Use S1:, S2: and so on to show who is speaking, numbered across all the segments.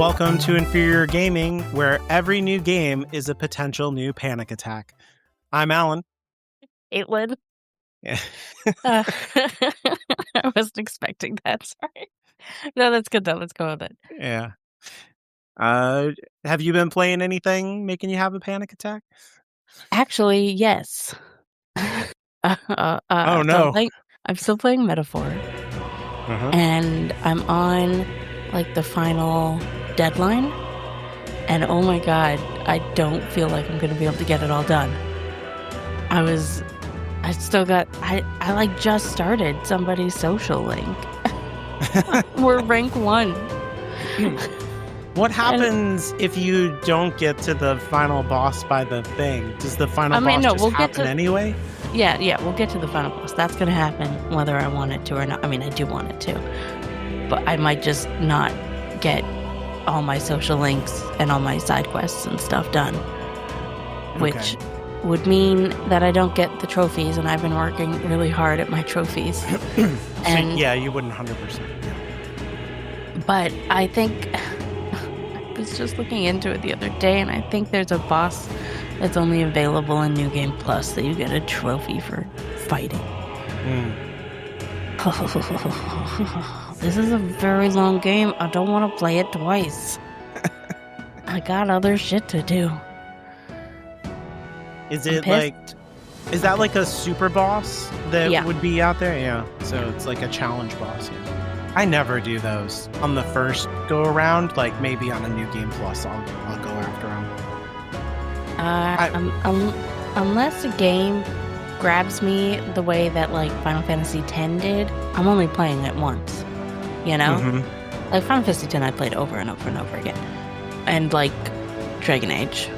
S1: Welcome to Inferior Gaming, where every new game is a potential new panic attack. I'm Alan.
S2: Caitlin.
S1: Yeah.
S2: I wasn't expecting that. Sorry. No, that's good though. Let's go with it.
S1: Yeah. Have you been playing anything making you have a panic attack?
S2: Actually, yes.
S1: Oh no!
S2: I'm still playing Metaphor, and I'm on like the final deadline. And oh my god, I don't feel like I'm going to be able to get it all done. I like just started somebody's social link. We're rank 1.
S1: What happens if you don't get to the final boss by the thing? Does the final boss happen anyway?
S2: Yeah, we'll get to the final boss. That's going to happen whether I want it to or not. I mean, I do want it to. But I might just not get all my social links and all my side quests and stuff done. Which would mean that I don't get the trophies, and I've been working really hard at my trophies.
S1: And yeah, you wouldn't 100%.
S2: But I think I was just looking into it the other day, and I think there's a boss that's only available in New Game Plus that you get a trophy for fighting. This is a very long game. I don't want to play it twice. I got other shit to do.
S1: Is that like a super boss that would be out there? Yeah. So it's like a challenge boss. Yeah. I never do those on the first go around. Like maybe on a New Game Plus, I'll go after them.
S2: Unless a game grabs me the way that like Final Fantasy X did, I'm only playing it once. You know? Like Final Fantasy X I played over and over and over again. And like Dragon Age,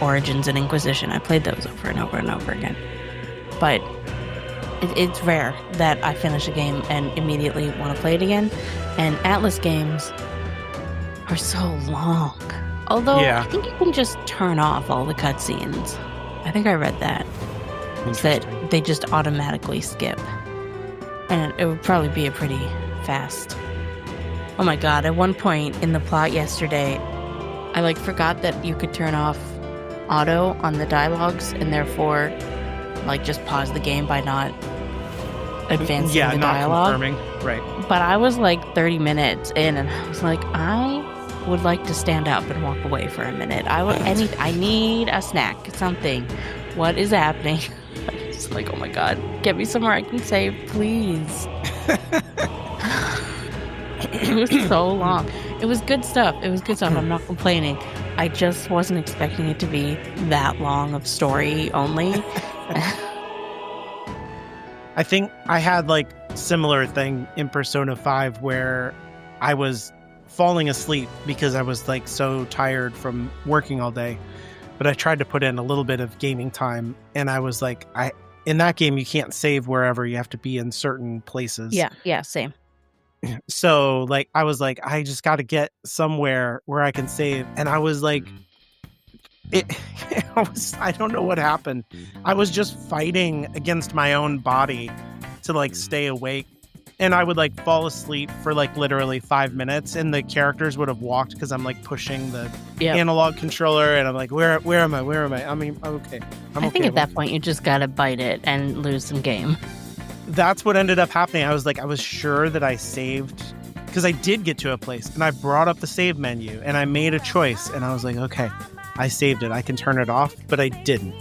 S2: Origins, and Inquisition, I played those over and over and over again. But it's rare that I finish a game and immediately want to play it again. And Atlas games are so long. Although I think you can just turn off all the cutscenes. I think I read that. That they just automatically skip. And it would probably be a pretty fast. Oh my god, at one point in the plot yesterday, I like forgot that you could turn off auto on the dialogues and therefore like just pause the game by not advancing the dialogue.
S1: Confirming. Right.
S2: But I was like 30 minutes in and I was like, I would like to stand up and walk away for a minute. I need a snack, something. What is happening? It's like, oh my god, get me somewhere I can save, please. It was so long. It was good stuff. I'm not complaining. I just wasn't expecting it to be that long of story only.
S1: I think I had like similar thing in Persona 5 where I was falling asleep because I was like so tired from working all day. But I tried to put in a little bit of gaming time, and I was like, in that game you can't save wherever, you have to be in certain places.
S2: Yeah, same.
S1: So like I was like, I just got to get somewhere where I can save, and I was like, I don't know what happened. I was just fighting against my own body to like stay awake, and I would like fall asleep for like literally 5 minutes, and the characters would have walked because I'm like pushing the analog controller, and I'm like, where am I? I mean, I'm okay.
S2: I think at that point you just gotta bite it and lose some game.
S1: That's what ended up happening. I was sure that I saved, because I did get to a place and I brought up the save menu and I made a choice and I was like, okay, I saved it. I can turn it off, but I didn't.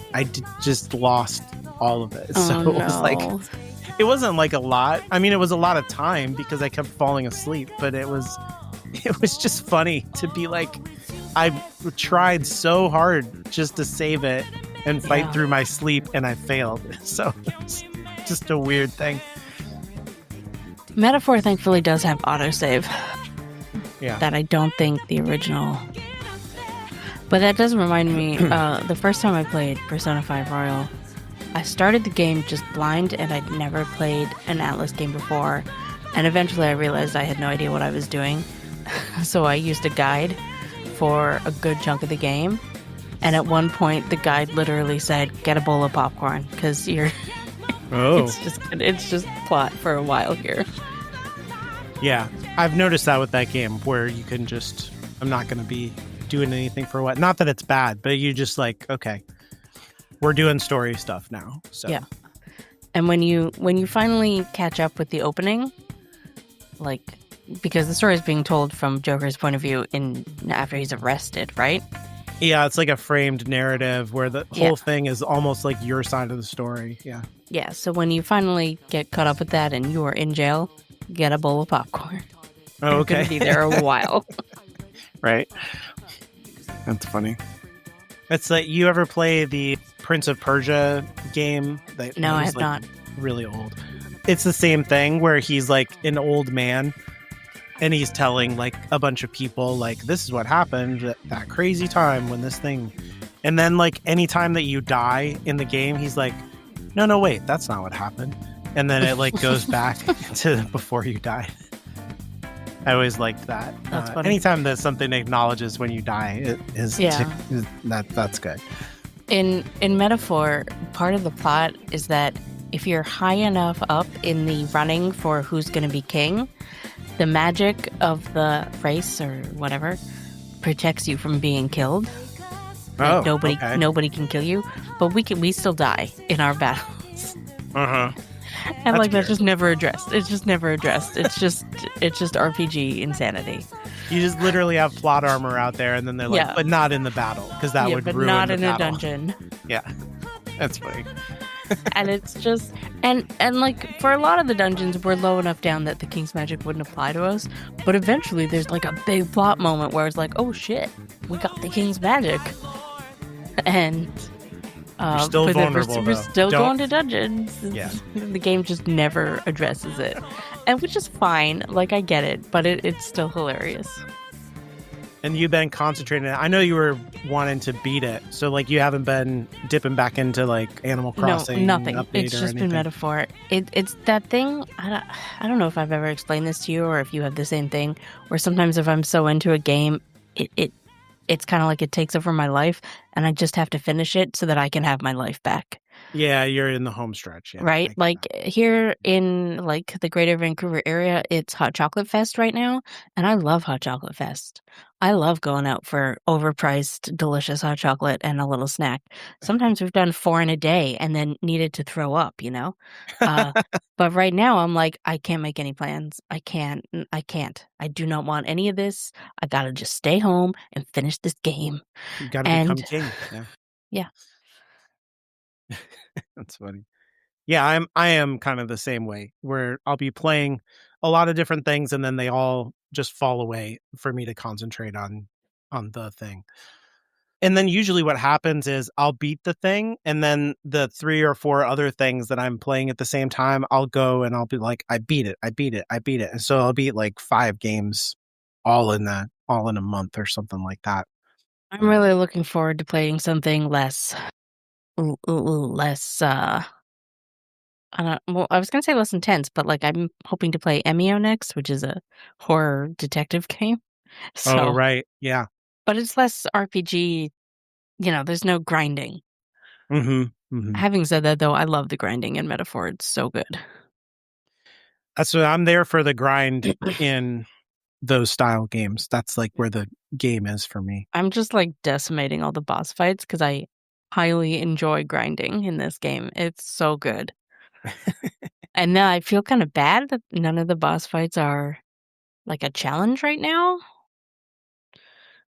S1: Just lost all of it. So it was like, it wasn't like a lot. I mean, it was a lot of time because I kept falling asleep, but it was just funny to be like, I tried so hard just to save it and fight through my sleep, and I failed. So it's just a weird thing.
S2: Metaphor thankfully does have autosave.
S1: Yeah.
S2: That I don't think the original. But that does remind me, the first time I played Persona 5 Royal, I started the game just blind, and I'd never played an Atlas game before. And eventually I realized I had no idea what I was doing. So I used a guide for a good chunk of the game. And at one point, the guide literally said, get a bowl of popcorn, because you're... It's just plot for a while here.
S1: Yeah, I've noticed that with that game, where you can just I'm not going to be doing anything for what. Not that it's bad, but you just like, okay, we're doing story stuff now. So
S2: Yeah. And when you finally catch up with the opening, like, because the story is being told from Joker's point of view after he's arrested, right?
S1: Yeah, it's like a framed narrative where the whole thing is almost like your side of the story. Yeah.
S2: Yeah, so when you finally get caught up with that and you are in jail, get a bowl of popcorn.
S1: Oh, okay.
S2: You're gonna be there a while.
S1: Right. That's funny. It's like, you ever play the Prince of Persia game?
S2: No, I have not.
S1: Really old. It's the same thing where he's like an old man and he's telling like a bunch of people like, this is what happened that crazy time when this thing. And then like anytime that you die in the game, he's like, no, wait, that's not what happened. And then it like goes back to before you died. I always liked that.
S2: That's funny.
S1: Anytime that something acknowledges when you die, that's good.
S2: In Metaphor, part of the plot is that if you're high enough up in the running for who's going to be king, the magic of the race or whatever protects you from being killed. Like nobody can kill you, but we still die in our battles. And that's just never addressed. It's just never addressed. It's just RPG insanity.
S1: You just literally have plot armor out there, and then they're like, but not in the battle, because that would ruin
S2: not
S1: the
S2: in
S1: battle.
S2: A dungeon.
S1: Yeah, that's funny.
S2: And it's just and like for a lot of the dungeons, we're low enough down that the king's magic wouldn't apply to us. But eventually, there's like a big plot moment where it's like, oh shit, we got the king's magic, and.
S1: You're still vulnerable,
S2: we're still going to dungeons. Yeah. The game just never addresses it. And which is fine. Like, I get it. But it's still hilarious.
S1: And you've been concentrating. I know you were wanting to beat it. So, like, you haven't been dipping back into, like, Animal Crossing?
S2: No, nothing. It's just been Metaphor. It's that thing. I don't know if I've ever explained this to you or if you have the same thing. Where sometimes if I'm so into a game, it's kind of like it takes over my life and I just have to finish it so that I can have my life back.
S1: Yeah, you're in the home stretch. Yeah,
S2: right? Like here in like the greater Vancouver area, it's Hot Chocolate Fest right now. And I love Hot Chocolate Fest. I love going out for overpriced, delicious hot chocolate and a little snack. Sometimes we've done 4 in a day and then needed to throw up, you know? But right now I'm like, I can't make any plans. I can't. I do not want any of this. I got to just stay home and finish this game.
S1: You got to become king. Yeah.
S2: Yeah.
S1: That's funny. Yeah, I am kind of the same way where I'll be playing a lot of different things and then they all just fall away for me to concentrate on the thing. And then usually what happens is I'll beat the thing and then the 3 or 4 other things that I'm playing at the same time, I'll go and I'll be like, I beat it. And so I'll beat like 5 games all in a month or something like that.
S2: I'm really looking forward to playing something less I was going to say less intense, but like I'm hoping to play Emio next, which is a horror detective game.
S1: So, right. Yeah.
S2: But it's less RPG, there's no grinding.
S1: Mm-hmm.
S2: Having said that, though, I love the grinding in Metaphor. It's so good.
S1: That's what I'm there for, the grind in those style games. That's like where the game is for me.
S2: I'm just like decimating all the boss fights because I highly enjoy grinding in this game. It's so good. And now I feel kind of bad that none of the boss fights are like a challenge right now.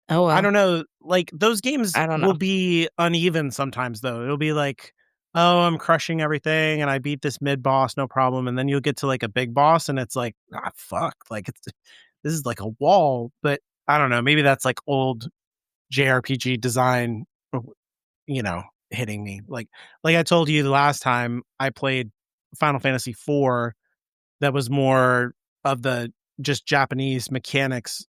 S2: Oh, well.
S1: I don't know. Like those games will be uneven sometimes, though. It'll be like, oh, I'm crushing everything and I beat this mid boss, no problem. And then you'll get to like a big boss and it's like, fuck. Like this is like a wall. But I don't know. Maybe that's like old JRPG design, hitting me. Like I told you the last time I played Final Fantasy IV, that was more of the just Japanese mechanics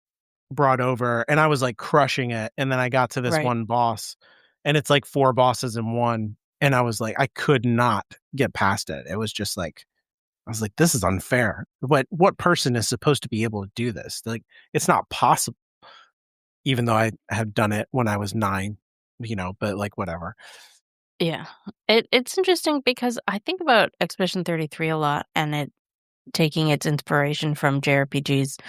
S1: brought over, and I was like crushing it. And then I got to this one boss, and it's like 4 bosses in one, and I was like, I could not get past it. It was just like, I was like, this is unfair. What person is supposed to be able to do this? Like, it's not possible. Even though I had done it when I was 9, but like whatever.
S2: Yeah, it's interesting because I think about Expedition 33 a lot, and it taking its inspiration from JRPGs.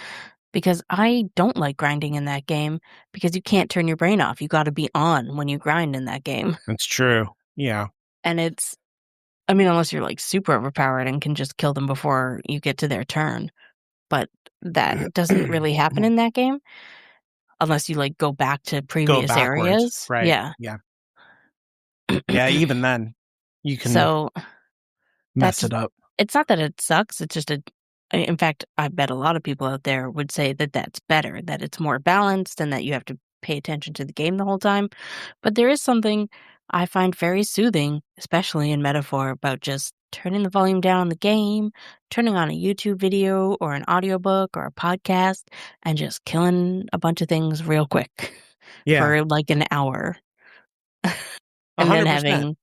S2: because I don't like grinding in that game because you can't turn your brain off. You got to be on when you grind in that game.
S1: That's true. Yeah.
S2: And unless you're like super overpowered and can just kill them before you get to their turn. But that doesn't really happen in that game unless you like go back to previous areas.
S1: Right.
S2: Yeah.
S1: Yeah, even then you can mess it up.
S2: It's not that it sucks. It's just in fact, I bet a lot of people out there would say that that's better, that it's more balanced and that you have to pay attention to the game the whole time. But there is something I find very soothing, especially in Metaphor, about just turning the volume down on the game, turning on a YouTube video or an audiobook or a podcast, and just killing a bunch of things real quick for like an hour. And
S1: 100%.
S2: then having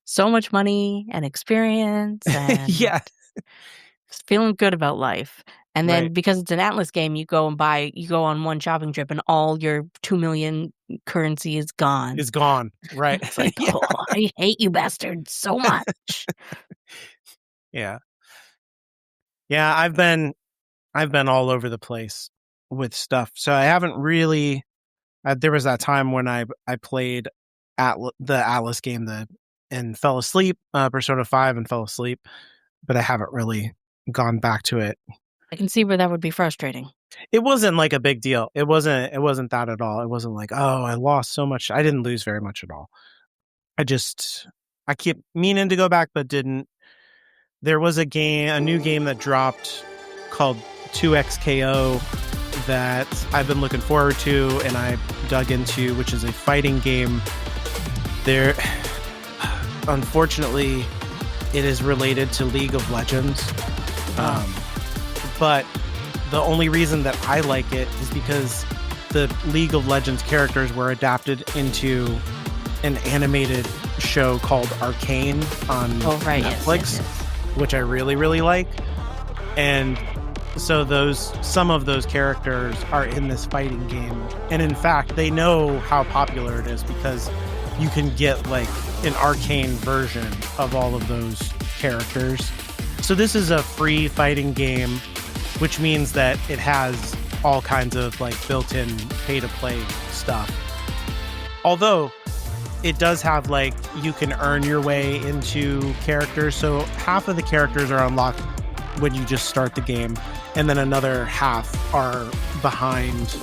S2: so much money and experience and just feeling good about life. And then because it's an Atlas game, you go on one shopping trip and all your 2 million currency is gone.
S1: Right.
S2: It's like, oh, I hate you bastards so much.
S1: Yeah. I've been all over the place with stuff. So I haven't really. There was that time when I played the Atlas game and fell asleep, Persona 5, and fell asleep, but I haven't really gone back to it.
S2: I can see where that would be frustrating.
S1: It wasn't like a big deal. It wasn't that at all. It wasn't like, oh, I lost so much. I didn't lose very much at all. I keep meaning to go back, but didn't. There was a new game that dropped called 2XKO that I've been looking forward to, and I dug into, which is a fighting game. Unfortunately, it is related to League of Legends. But the only reason that I like it is because the League of Legends characters were adapted into an animated show called Arcane on Netflix, which I really, really like. And so some of those characters are in this fighting game. And in fact, they know how popular it is because you can get like an Arcane version of all of those characters. So this is a free fighting game, which means that it has all kinds of like built-in pay-to-play stuff. Although it does have like you can earn your way into characters. So half of the characters are unlocked when you just start the game, and then another half are behind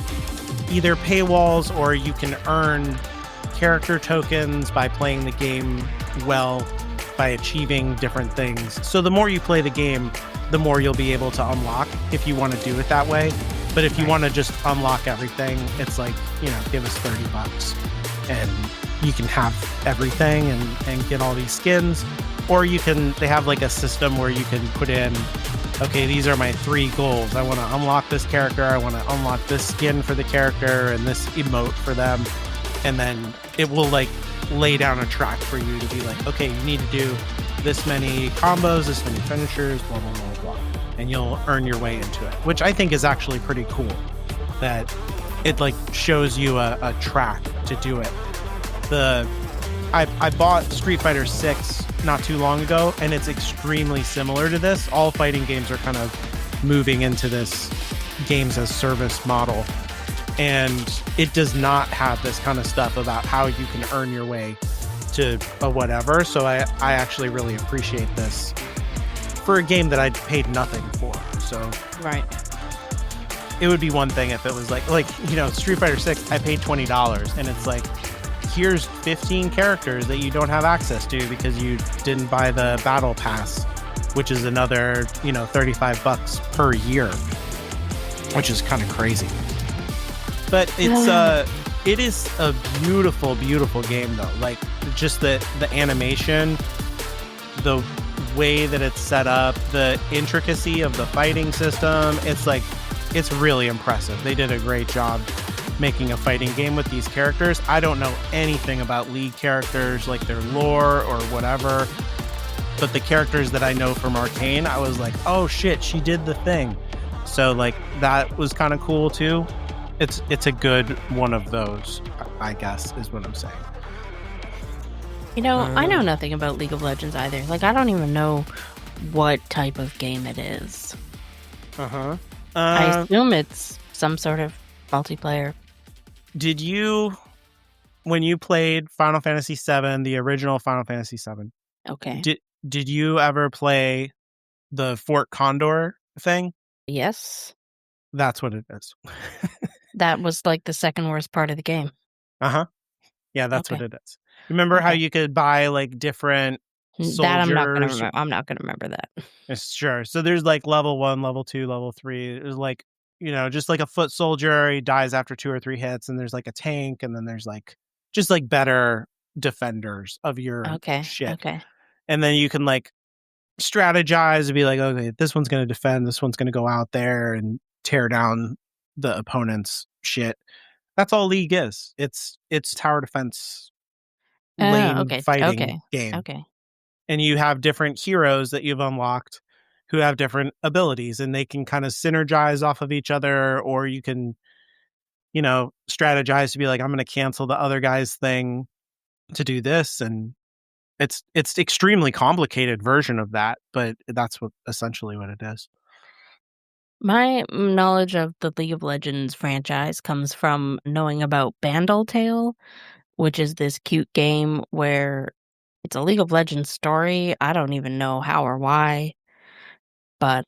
S1: either paywalls or you can earn character tokens by playing the game well, by achieving different things. So the more you play the game, the more you'll be able to unlock if you want to do it that way. But if you want to just unlock everything, it's like, give us $30 and you can have everything and get all these skins. Or they have like a system where you can put in, okay, these are my 3 goals. I want to unlock this character. I want to unlock this skin for the character and this emote for them. And then it will like lay down a track for you to be like, okay, you need to do this many combos, this many finishers, blah, blah, blah, blah. And you'll earn your way into it, which I think is actually pretty cool that it like shows you a track to do it. I bought Street Fighter 6 not too long ago, and it's extremely similar to this. All fighting games are kind of moving into this games as service model. And it does not have this kind of stuff about how you can earn your way to a whatever. So I actually really appreciate this for a game that I paid nothing for. So it would be one thing if it was like Street Fighter 6, I paid $20 and it's like, here's 15 characters that you don't have access to because you didn't buy the battle pass, which is another, $35 per year, which is kind of crazy. But it is a beautiful, beautiful game though. Like just the animation, the way that it's set up, the intricacy of the fighting system, it's really impressive. They did a great job making a fighting game with these characters. I don't know anything about League characters, like their lore or whatever, but the characters that I know from Arcane, I was like, oh shit, she did the thing. So like that was kind of cool too. It's a good one of those, I guess, is what I'm saying.
S2: I know nothing about League of Legends either. Like, I don't even know what type of game it is. I assume it's some sort of multiplayer.
S1: Did you, when you played Final Fantasy VII, the original Final Fantasy VII,
S2: Okay.
S1: did you ever play the Fort Condor thing?
S2: Yes.
S1: That's what it is.
S2: That was like the second worst part of the game.
S1: Uh-huh. Yeah, that's
S2: Okay.
S1: what it is. Remember how
S2: Okay.
S1: you could buy like different
S2: That I'm not gonna
S1: soldiers?
S2: remember. I'm not gonna remember that.
S1: Sure. So there's like level 1, level 2, level 3. There's like, just like a foot soldier, he dies after 2 or 3 hits, and there's like a tank, and then there's like just like better defenders of your
S2: Okay.
S1: shit.
S2: Okay.
S1: And then you can like strategize and be like, okay, this one's going to defend, this one's going to go out there and tear down the opponent's shit. That's all League is. It's tower defense lane
S2: Okay.
S1: fighting
S2: Okay.
S1: game.
S2: Okay.
S1: And you have different heroes that you've unlocked who have different abilities, and they can kind of synergize off of each other, or you can, strategize to be like, I'm going to cancel the other guy's thing to do this. And it's extremely complicated version of that, but that's essentially what it is.
S2: My knowledge of the League of Legends franchise comes from knowing about Bandle Tale, which is this cute game where it's a League of Legends story. I don't even know how or why, but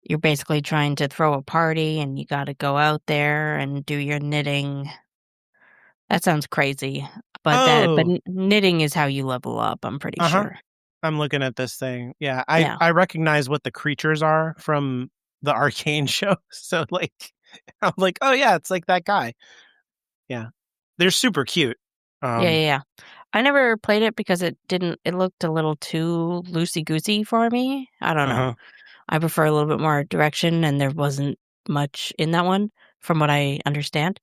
S2: you're basically trying to throw a party and you got to go out there and do your knitting. That sounds crazy, but knitting is how you level up, I'm pretty sure.
S1: I'm looking at this thing. Yeah,
S2: Yeah.
S1: I recognize what the creatures are from the Arcane show. So like, I'm like, oh yeah, it's like that guy. Yeah, they're super cute.
S2: Yeah. I never played it because it looked a little too loosey-goosey for me. I don't know. I prefer a little bit more direction, and there wasn't much in that one from what I understand.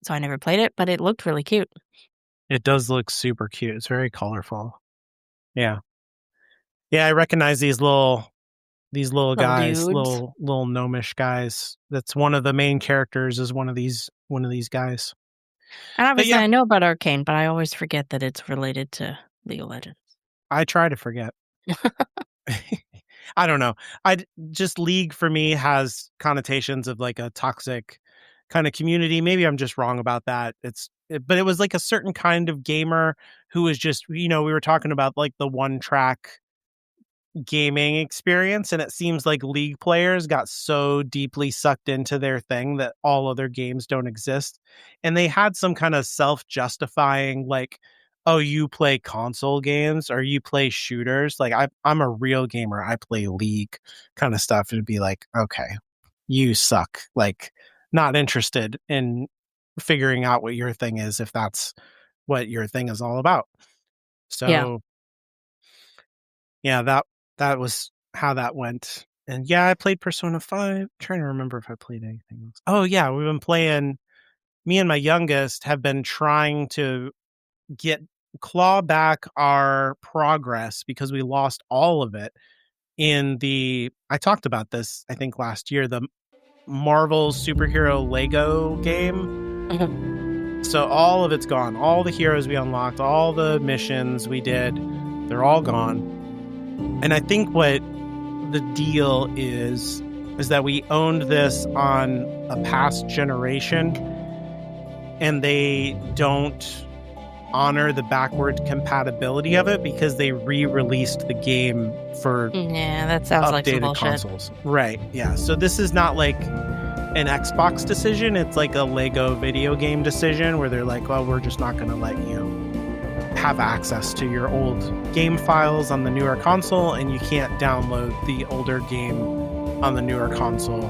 S2: So I never played it, but it looked really cute.
S1: It does look super cute. It's very colorful. Yeah. Yeah, I recognize these little guys,
S2: dudes.
S1: little gnomish guys. That's one of the main characters, is one of these guys.
S2: And obviously I know about Arcane, but I always forget that it's related to League of Legends.
S1: I try to forget. I don't know. Just League for me has connotations of like a toxic kind of community. Maybe I'm just wrong about that. But it was like a certain kind of gamer who was just, we were talking about like the one track gaming experience, and it seems like League players got so deeply sucked into their thing that all other games don't exist. And they had some kind of self-justifying like, oh, you play console games or you play shooters, like I'm a real gamer, I play League kind of stuff. It'd be like, okay, you suck, like not interested in figuring out what your thing is if that's what your thing is all about. So yeah, that was how that went. And yeah, I played Persona 5. I'm trying to remember if I played anything else. Oh yeah, we've been playing, me and my youngest have been trying to claw back our progress because we lost all of it I talked about this, I think last year, the Marvel superhero Lego game.
S2: Mm-hmm.
S1: So all of it's gone. All the heroes we unlocked, all the missions we did, they're all gone. And I think what the deal is that we owned this on a past generation, and they don't honor the backward compatibility of it because they re-released the game for
S2: that sounds like some bullshit.
S1: Consoles. Right. Yeah. So this is not like an Xbox decision. It's like a Lego video game decision where they're like, well, we're just not going to let you have access to your old game files on the newer console, and you can't download the older game on the newer console.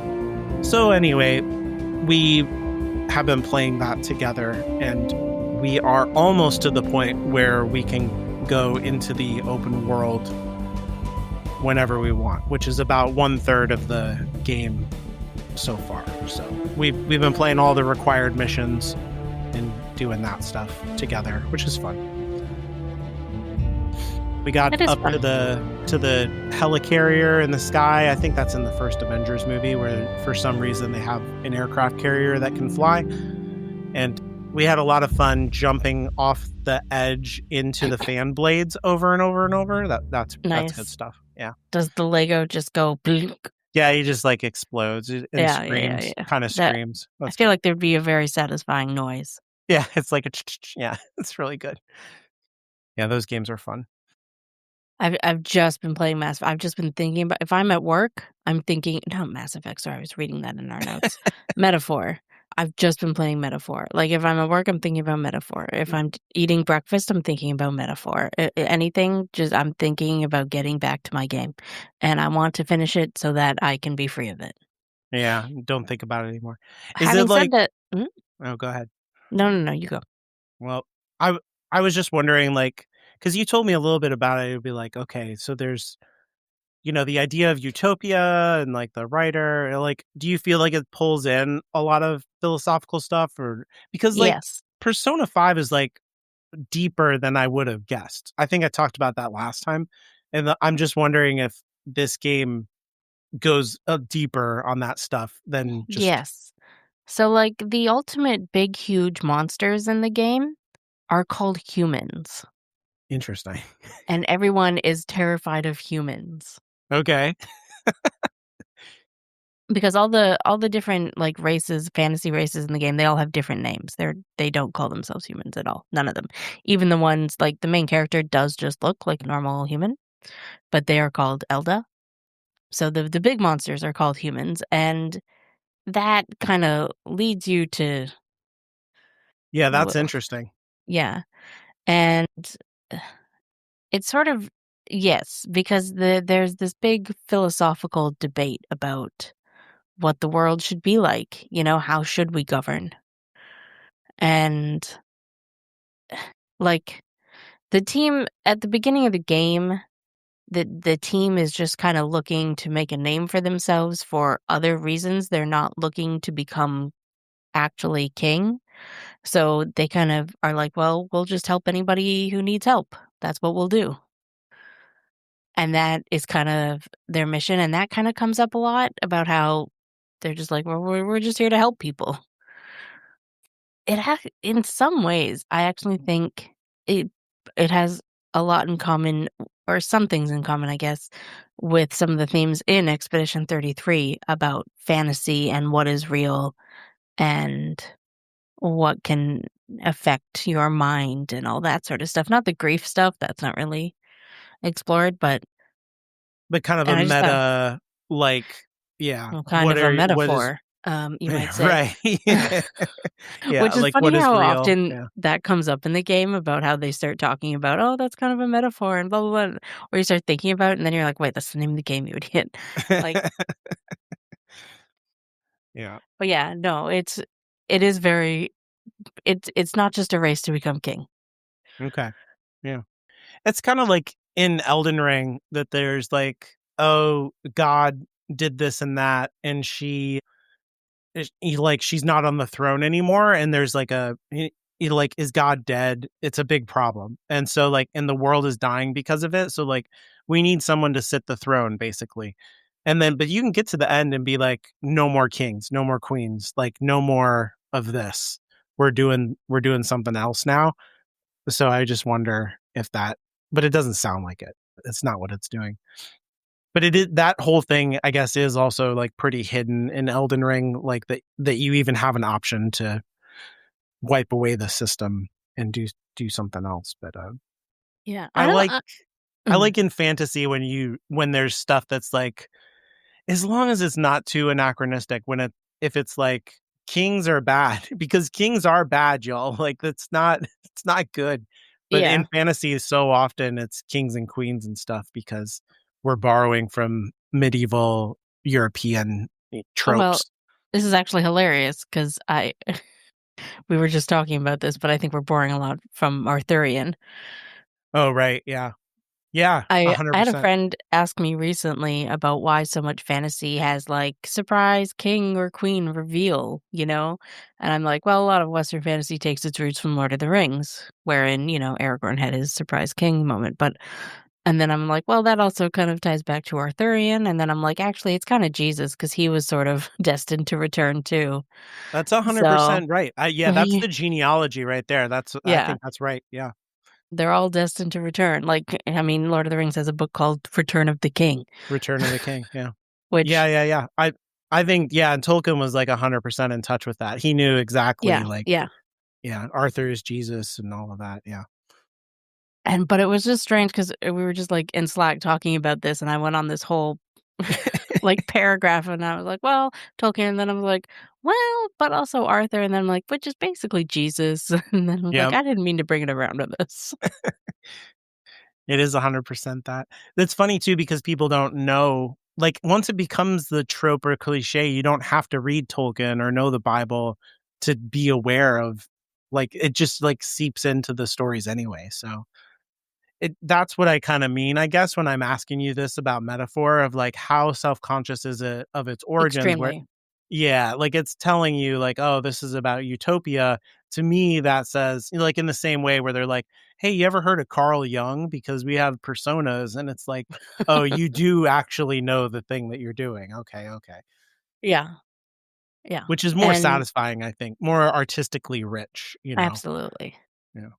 S1: So anyway, we have been playing that together, and we are almost to the point where we can go into the open world whenever we want, which is about 1/3 of the game so far. So we've been playing all the required missions and doing that stuff together, which is fun. We got up to the helicarrier in the sky. I think that's in the first Avengers movie, where for some reason they have an aircraft carrier that can fly. And we had a lot of fun jumping off the edge into the fan blades over and over and over. That's nice. That's good stuff. Yeah.
S2: Does the Lego just go blink?
S1: Yeah, he just like explodes and screams,
S2: Yeah.
S1: kind of
S2: That
S1: screams.
S2: I
S1: That's
S2: feel
S1: good.
S2: like there'd be a very satisfying noise.
S1: Yeah, it's like a yeah, it's really good. Yeah, those games are fun.
S2: I've just been playing I've just been thinking about if I'm at work, I'm thinking no, Mass Effect, sorry, I was reading that in our notes. Metaphor. I've just been playing Metaphor. Like, if I'm at work, I'm thinking about Metaphor. If I'm eating breakfast, I'm thinking about Metaphor. Anything, just I'm thinking about getting back to my game. And I want to finish it so that I can be free of it.
S1: Yeah, don't think about it anymore. Is it
S2: Having said
S1: like
S2: that,
S1: oh, go ahead.
S2: no, you go.
S1: Well, I was just wondering, like, because you told me a little bit about it. It'd be like, okay, so there's, the idea of utopia and like the writer. Like, do you feel like it pulls in a lot of philosophical stuff, or because like
S2: Yes.
S1: Persona 5 is like deeper than I would have guessed. I think I talked about that last time, and I'm just wondering if this game goes deeper on that stuff than just
S2: Yes. So, like, the ultimate big, huge monsters in the game are called humans,
S1: interesting.
S2: and everyone is terrified of humans.
S1: Okay.
S2: Because all the different, like, races, fantasy races in the game, they all have different names. They don't call themselves humans at all, none of them. Even the ones like, the main character does just look like a normal human, but they are called Elda. So the big monsters are called humans, and that kinda leads you to
S1: Yeah, that's
S2: w
S1: interesting.
S2: yeah, and it's sort of yes, because there's this big philosophical debate about what the world should be like, how should we govern? And, like, the team at the beginning of the game, the team is just kinda looking to make a name for themselves for other reasons, they're not looking to become actually king, so they kind of are like, "Well, we'll just help anybody who needs help. That's what we'll do." And that is kind of their mission, and that kinda comes up a lot about how they're just like, "Well, we're just here to help people." In some ways, I actually think it it has a lot in common, or some things in common, I guess, with some of the themes in Expedition 33 about fantasy and what is real and what can affect your mind and all that sort of stuff. Not the grief stuff, that's not really explored, but
S1: But kind of a
S2: and I just thought,
S1: meta, like, yeah,
S2: well, kind of a
S1: what is
S2: metaphor, you might say.
S1: right. Yeah,
S2: Which is
S1: like what
S2: funny
S1: is
S2: how
S1: real?
S2: often
S1: Yeah.
S2: that comes up in the game about how they start talking about, "Oh, that's kind of a metaphor," and blah, blah, blah, or you start thinking about it, and then you're like, "Wait, that's the name of the game, you idiot." Like,
S1: Yeah.
S2: but yeah, no, it is very it's not just a race to become king.
S1: Okay. Yeah. It's kind of like in Elden Ring that there's like, oh, God did this and that, and she's not on the throne anymore, and there's like like, is God dead? It's a big problem, and so like, and the world is dying because of it. So like, we need someone to sit the throne, basically. And then, but you can get to the end and be like, no more kings, no more queens, like no more of this. We're doing something else now. So I just wonder if that, but it doesn't sound like it. It's not what it's doing. But it is that whole thing, I guess, is also like pretty hidden in Elden Ring, like that you even have an option to wipe away the system and do something else. But
S2: Yeah,
S1: I
S2: I don't
S1: like I
S2: mhm.
S1: like in fantasy when there's stuff that's like, as long as it's not too anachronistic, if it's like kings are bad, because kings are bad, y'all. Like it's not good. But in
S2: Yeah.
S1: fantasy, so often it's kings and queens and stuff because we're borrowing from medieval European
S2: Well,
S1: tropes.
S2: this is actually hilarious because I we were just talking about this, but I think we're borrowing a lot from Arthurian.
S1: Oh, right. Yeah. Yeah.
S2: I had a
S1: 100%.
S2: friend ask me recently about why so much fantasy has, like, surprise king or queen reveal, And I'm like, "Well, a lot of Western fantasy takes its roots from Lord of the Rings, wherein, Aragorn had his surprise king moment." But and then I'm like, "Well, that also kind of ties back to Arthurian." And then I'm like, "Actually, it's kinda Jesus because he was sort of destined to return too."
S1: That's
S2: So
S1: 100% right. Yeah, that's the genealogy right there. I
S2: yeah.
S1: think that's right. Yeah.
S2: They're all destined to return. Like, I mean, Lord of the Rings has a book called Return of the King.
S1: Return of the King. Yeah.
S2: which,
S1: Yeah. I think, yeah, and Tolkien was like 100% in touch with that. He knew exactly,
S2: yeah,
S1: like,
S2: yeah.
S1: yeah, Arthur is Jesus and all of that. Yeah.
S2: But it was just strange because we were just like in Slack talking about this, and I went on this whole like paragraph, and I was like, well, Tolkien, and then I was like, well, but also Arthur, and then I'm like, which is basically Jesus. And then I was like,
S1: Yeah.
S2: I didn't mean to bring it around to this.
S1: It is 100% that. That's funny too, because people don't know. Like, once it becomes the trope or cliche, you don't have to read Tolkien or know the Bible to be aware of. Like, it just like seeps into the stories anyway. So that's what I kind of mean, I guess, when I'm asking you this about metaphor of like how self-conscious is it of its origins, where
S2: Extremely.
S1: yeah, like it's telling you like, oh, this is about utopia. To me, that says, like, in the same way where they're like, hey, you ever heard of Carl Jung? Because we have personas, and it's like, oh, you do actually know the thing that you're doing. Okay.
S2: Yeah, yeah.
S1: Which is more
S2: And
S1: satisfying, I think, more artistically rich, you know.
S2: absolutely.
S1: Yeah.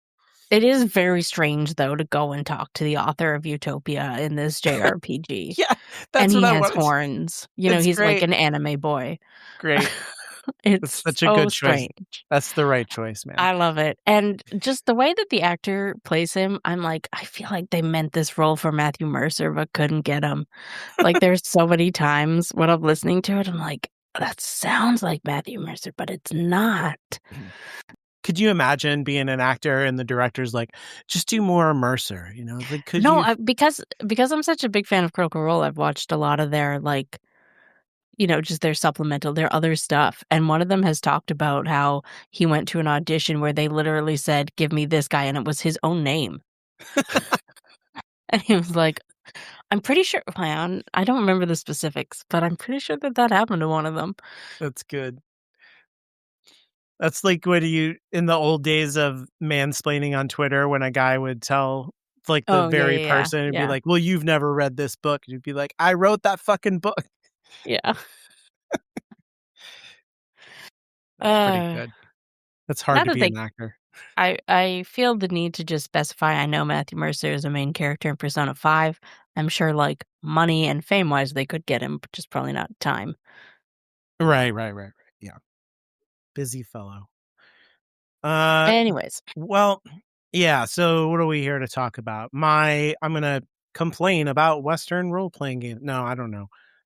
S2: It is very strange, though, to go and talk to the author of Utopia in this JRPG.
S1: Yeah,
S2: And
S1: that's what
S2: he
S1: I
S2: has
S1: wanted.
S2: horns. You know,
S1: It's
S2: he's like
S1: great.
S2: an anime boy.
S1: Great. That's
S2: It's
S1: such a
S2: so
S1: good choice.
S2: strange.
S1: That's the right choice, man.
S2: I love it. And just the way that the actor plays him, I'm like, I feel like they meant this role for Matthew Mercer, but couldn't get him. Like, there's so many times when I'm listening to it, I'm like, that sounds like Matthew Mercer, but it's not.
S1: Could you imagine being an actor and the director's like, "Just do more Mercer," you know? Like, could
S2: No,
S1: you
S2: because I'm such a big fan of Critical Role, I've watched a lot of their, like, you know, just their supplemental, their other stuff, and one of them has talked about how he went to an audition where they literally said, "Give me this guy," and it was his own name. And he was like, I'm pretty sure man, I don't remember the specifics, but I'm pretty sure that that happened to one of them.
S1: That's good. That's like when you in the old days of mansplaining on Twitter when a guy would tell, like, the
S2: Oh, yeah,
S1: very
S2: yeah, yeah,
S1: person and be
S2: yeah,
S1: like, "Well, you've never read this book." And you'd be like, "I wrote that fucking book."
S2: yeah.
S1: That's pretty
S2: Uh,
S1: good. That's hard
S2: Not
S1: to
S2: that
S1: be an
S2: they
S1: actor.
S2: I feel the need to just specify I know Matthew Mercer is a main character in Persona 5. I'm sure, like, money and fame-wise, they could get him, but just probably not time.
S1: Right. Yeah. Busy fellow. Uh,
S2: Anyways,
S1: well, yeah, so what are we here to talk about? I'm gonna complain about Western role-playing games. No, I don't know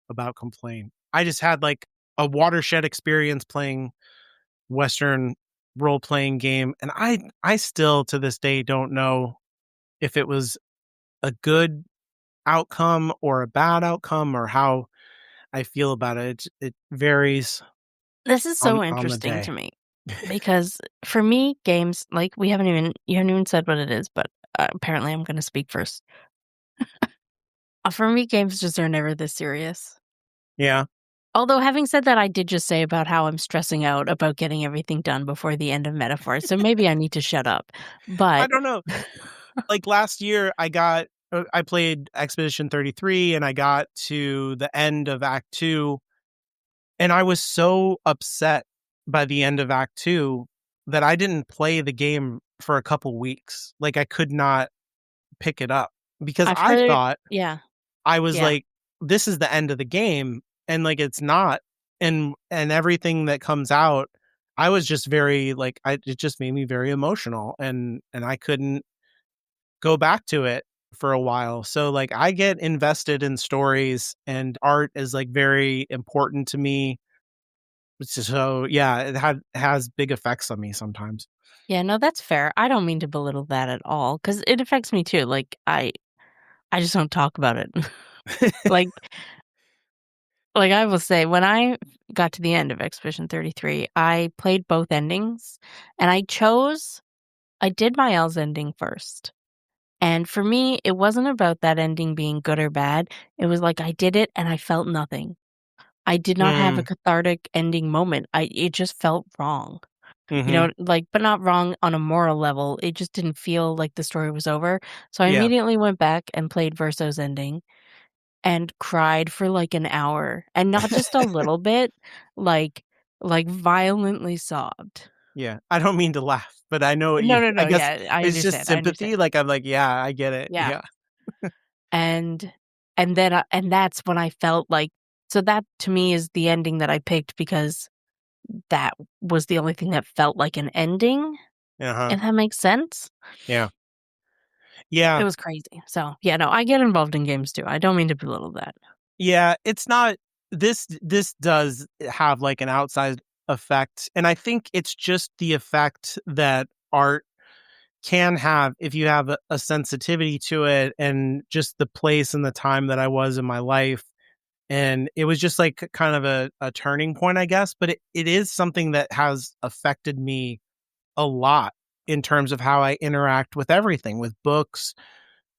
S1: about complain. I just had, like, a watershed experience playing Western role-playing game, and I still, to this day, don't know if it was a good outcome or a bad outcome or how I feel about it. It varies
S2: this is
S1: on
S2: so
S1: the
S2: interesting
S1: day.
S2: to me because for me, games, like, you haven't even said what it is, but, apparently I'm gonna speak first. For me, games just are never this serious.
S1: Yeah.
S2: Although having said that, I did just say about how I'm stressing out about getting everything done before the end of Metaphor, so maybe I need to shut up.
S1: I
S2: But
S1: don't know. Like, last year, I played Expedition 33, and I got to the end of Act 2, and I was so upset by the end of Act 2 that I didn't play the game for a couple weeks. Like, I could not pick it up because
S2: I've
S1: I
S2: heard
S1: thought
S2: yeah,
S1: I was
S2: yeah.
S1: like, "This is the end of the game," and, like, it's not, and everything that comes out, I was just very, like, it just made me very emotional, and I couldn't go back to it for a while. So, like, I get invested in stories, and art is, like, very important to me. So, yeah, has big effects on me sometimes.
S2: Yeah, no, that's fair. I don't mean to belittle that at all because it affects me too, like, I just don't talk about it. Like I will say, when I got to the end of Expedition 33, I played both endings, and I did my L's ending first. And for me, it wasn't about that ending being good or bad. It was like I did it and I felt nothing. I did not have a
S1: Mm,
S2: cathartic ending moment. It just felt wrong. You
S1: mhm.
S2: know, like, but not wrong on a moral level. It just didn't feel like the story was over. So I
S1: Yeah.
S2: immediately went back and played Verso's ending and cried for like an hour. And not just a little bit, like violently sobbed.
S1: Yeah. I don't mean to laugh, but I know what
S2: No,
S1: you
S2: no,
S1: I
S2: no.
S1: guess
S2: Yeah, I
S1: it's just
S2: understand. I
S1: sympathy,
S2: understand.
S1: like, I'm like, "Yeah, I get it."
S2: Yeah.
S1: Yeah.
S2: And and then and that's when I felt like So that to me is the ending that I picked because that was the only thing that felt like an ending,
S1: Uh-huh.
S2: if that makes sense.
S1: Yeah.
S2: It
S1: Yeah.
S2: was crazy. So, yeah, no, I get involved in games too. I don't mean to belittle that.
S1: Yeah, it's not this does have like an outsized effect, and I think it's just the effect that art can have if you have a sensitivity to it, and just the place and the time that I was in my life. And it was just like kind of a turning point, I guess, but it is something that has affected me a lot in terms of how I interact with everything, with books,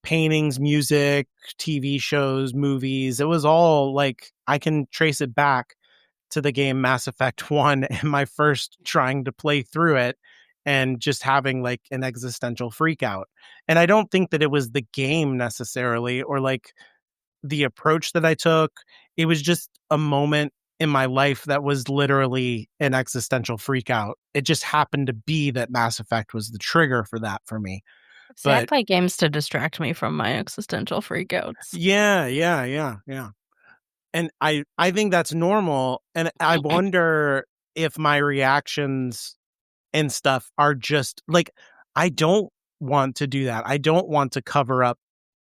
S1: paintings, music, TV shows, movies. It was all like I can trace it back to the game Mass Effect 1 and my first trying to play through it and just having like an existential freak out. And I don't think that it was the game necessarily or like the approach that I took. It was just a moment in my life that was literally an existential freak out. It just happened to be that Mass Effect was the trigger for that for me.
S2: See, I
S1: But
S2: play games to distract me from my existential freakouts.
S1: yeah. And I think that's normal, and I wonder if my reactions and stuff are just like I don't want to do that. I don't want to cover up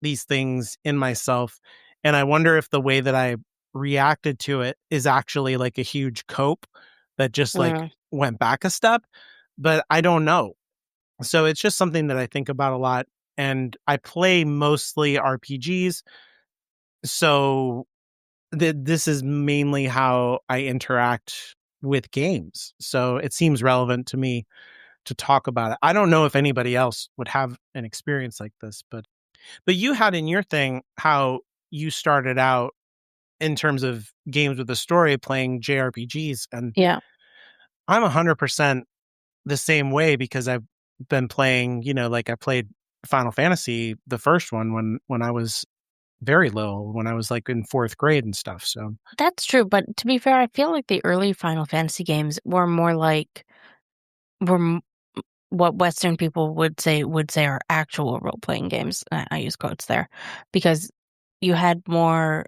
S1: these things in myself, and I wonder if the way that I reacted to it is actually like a huge cope that just like
S2: Mm.
S1: went back a step, but I don't know. So it's just something that I think about a lot, and I play mostly RPGs. So this is mainly how I interact with games. So it seems relevant to me to talk about it. I don't know if anybody else would have an experience like this, but you had in your thing how you started out in terms of games with a story playing JRPGs, and
S2: Yeah.
S1: I'm 100% the same way because I've been playing, like I played Final Fantasy, the first one when I was very little, when I was like in 4th grade and stuff. So
S2: That's true, but to be fair, I feel like the early Final Fantasy games were more like were m what Western people would say are actual role-playing games. I use quotes there, because you had more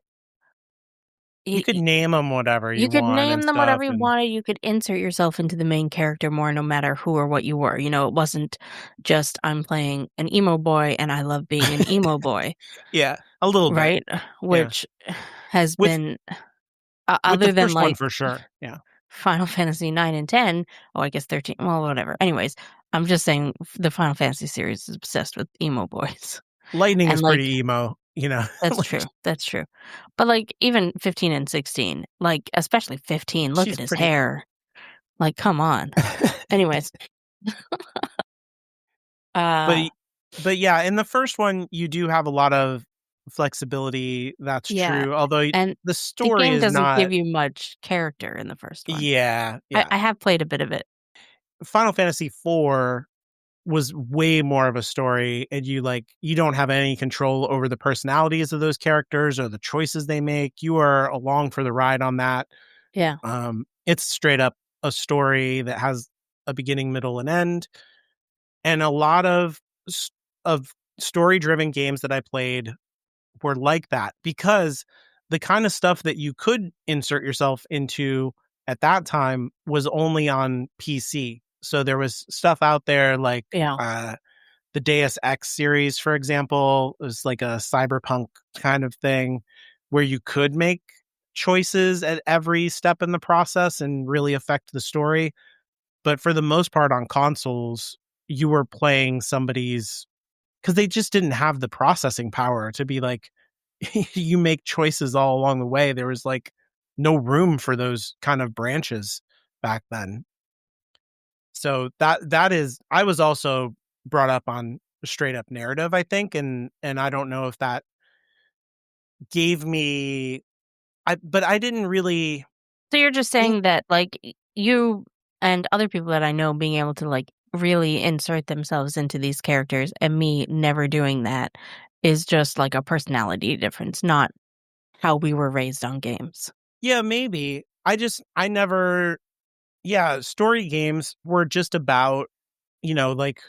S1: you
S2: y
S1: could
S2: y
S1: name them whatever
S2: you
S1: you
S2: could
S1: want and
S2: name them
S1: stuff,
S2: whatever you
S1: and
S2: wanted, you could insert yourself into the main character more no matter who or what you were, it wasn't just, "I'm playing an emo boy and I love being an emo boy,"
S1: yeah, a little bit.
S2: right?
S1: Yeah.
S2: Which has
S1: With
S2: been
S1: with the
S2: other than,
S1: first one
S2: like,
S1: for sure. Yeah.
S2: Final Fantasy 9 and 10. Oh, I guess 13, well, whatever. Anyways, I'm just saying the Final Fantasy series is obsessed with emo boys.
S1: Lightning
S2: And,
S1: is
S2: like,
S1: pretty emo,
S2: that's
S1: like
S2: true, that's true. But, like, even 15 and 16, like, especially 15, look
S1: she's
S2: at his
S1: pretty
S2: hair. Like, come on. Anyways,
S1: but
S2: uh,
S1: but yeah, in the first one you do have a lot of flexibility, that's
S2: yeah,
S1: true, although
S2: and
S1: the
S2: the
S1: story
S2: game
S1: is
S2: doesn't
S1: not.
S2: give you much character in the first one.
S1: Yeah,
S2: I
S1: yeah.
S2: I have played a bit of it.
S1: Final Fantasy 4 was way more of a story, and you don't have any control over the personalities of those characters or the choices they make. You are along for the ride on that.
S2: Yeah,
S1: It's straight up a story that has a beginning, middle, and end. And a lot of story driven games that I played were like that because the kind of stuff that you could insert yourself into at that time was only on PC. So there was stuff out there like
S2: yeah,
S1: the Deus Ex series, for example, was like a cyberpunk kind of thing where you could make choices at every step in the process and really affect the story. But for the most part on consoles, you were playing somebody's because they just didn't have the processing power to be like, you make choices all along the way. There was like no room for those kind of branches back then. So that is I was also brought up on straight up narrative, I think, and I don't know if that gave me but I didn't really
S2: so you're just
S1: think.
S2: saying that, like, you and other people that I know being able to, like, really insert themselves into these characters and me never doing that is just, like, a personality difference, not how we were raised on games.
S1: Yeah, maybe. I never yeah, story games were just about, like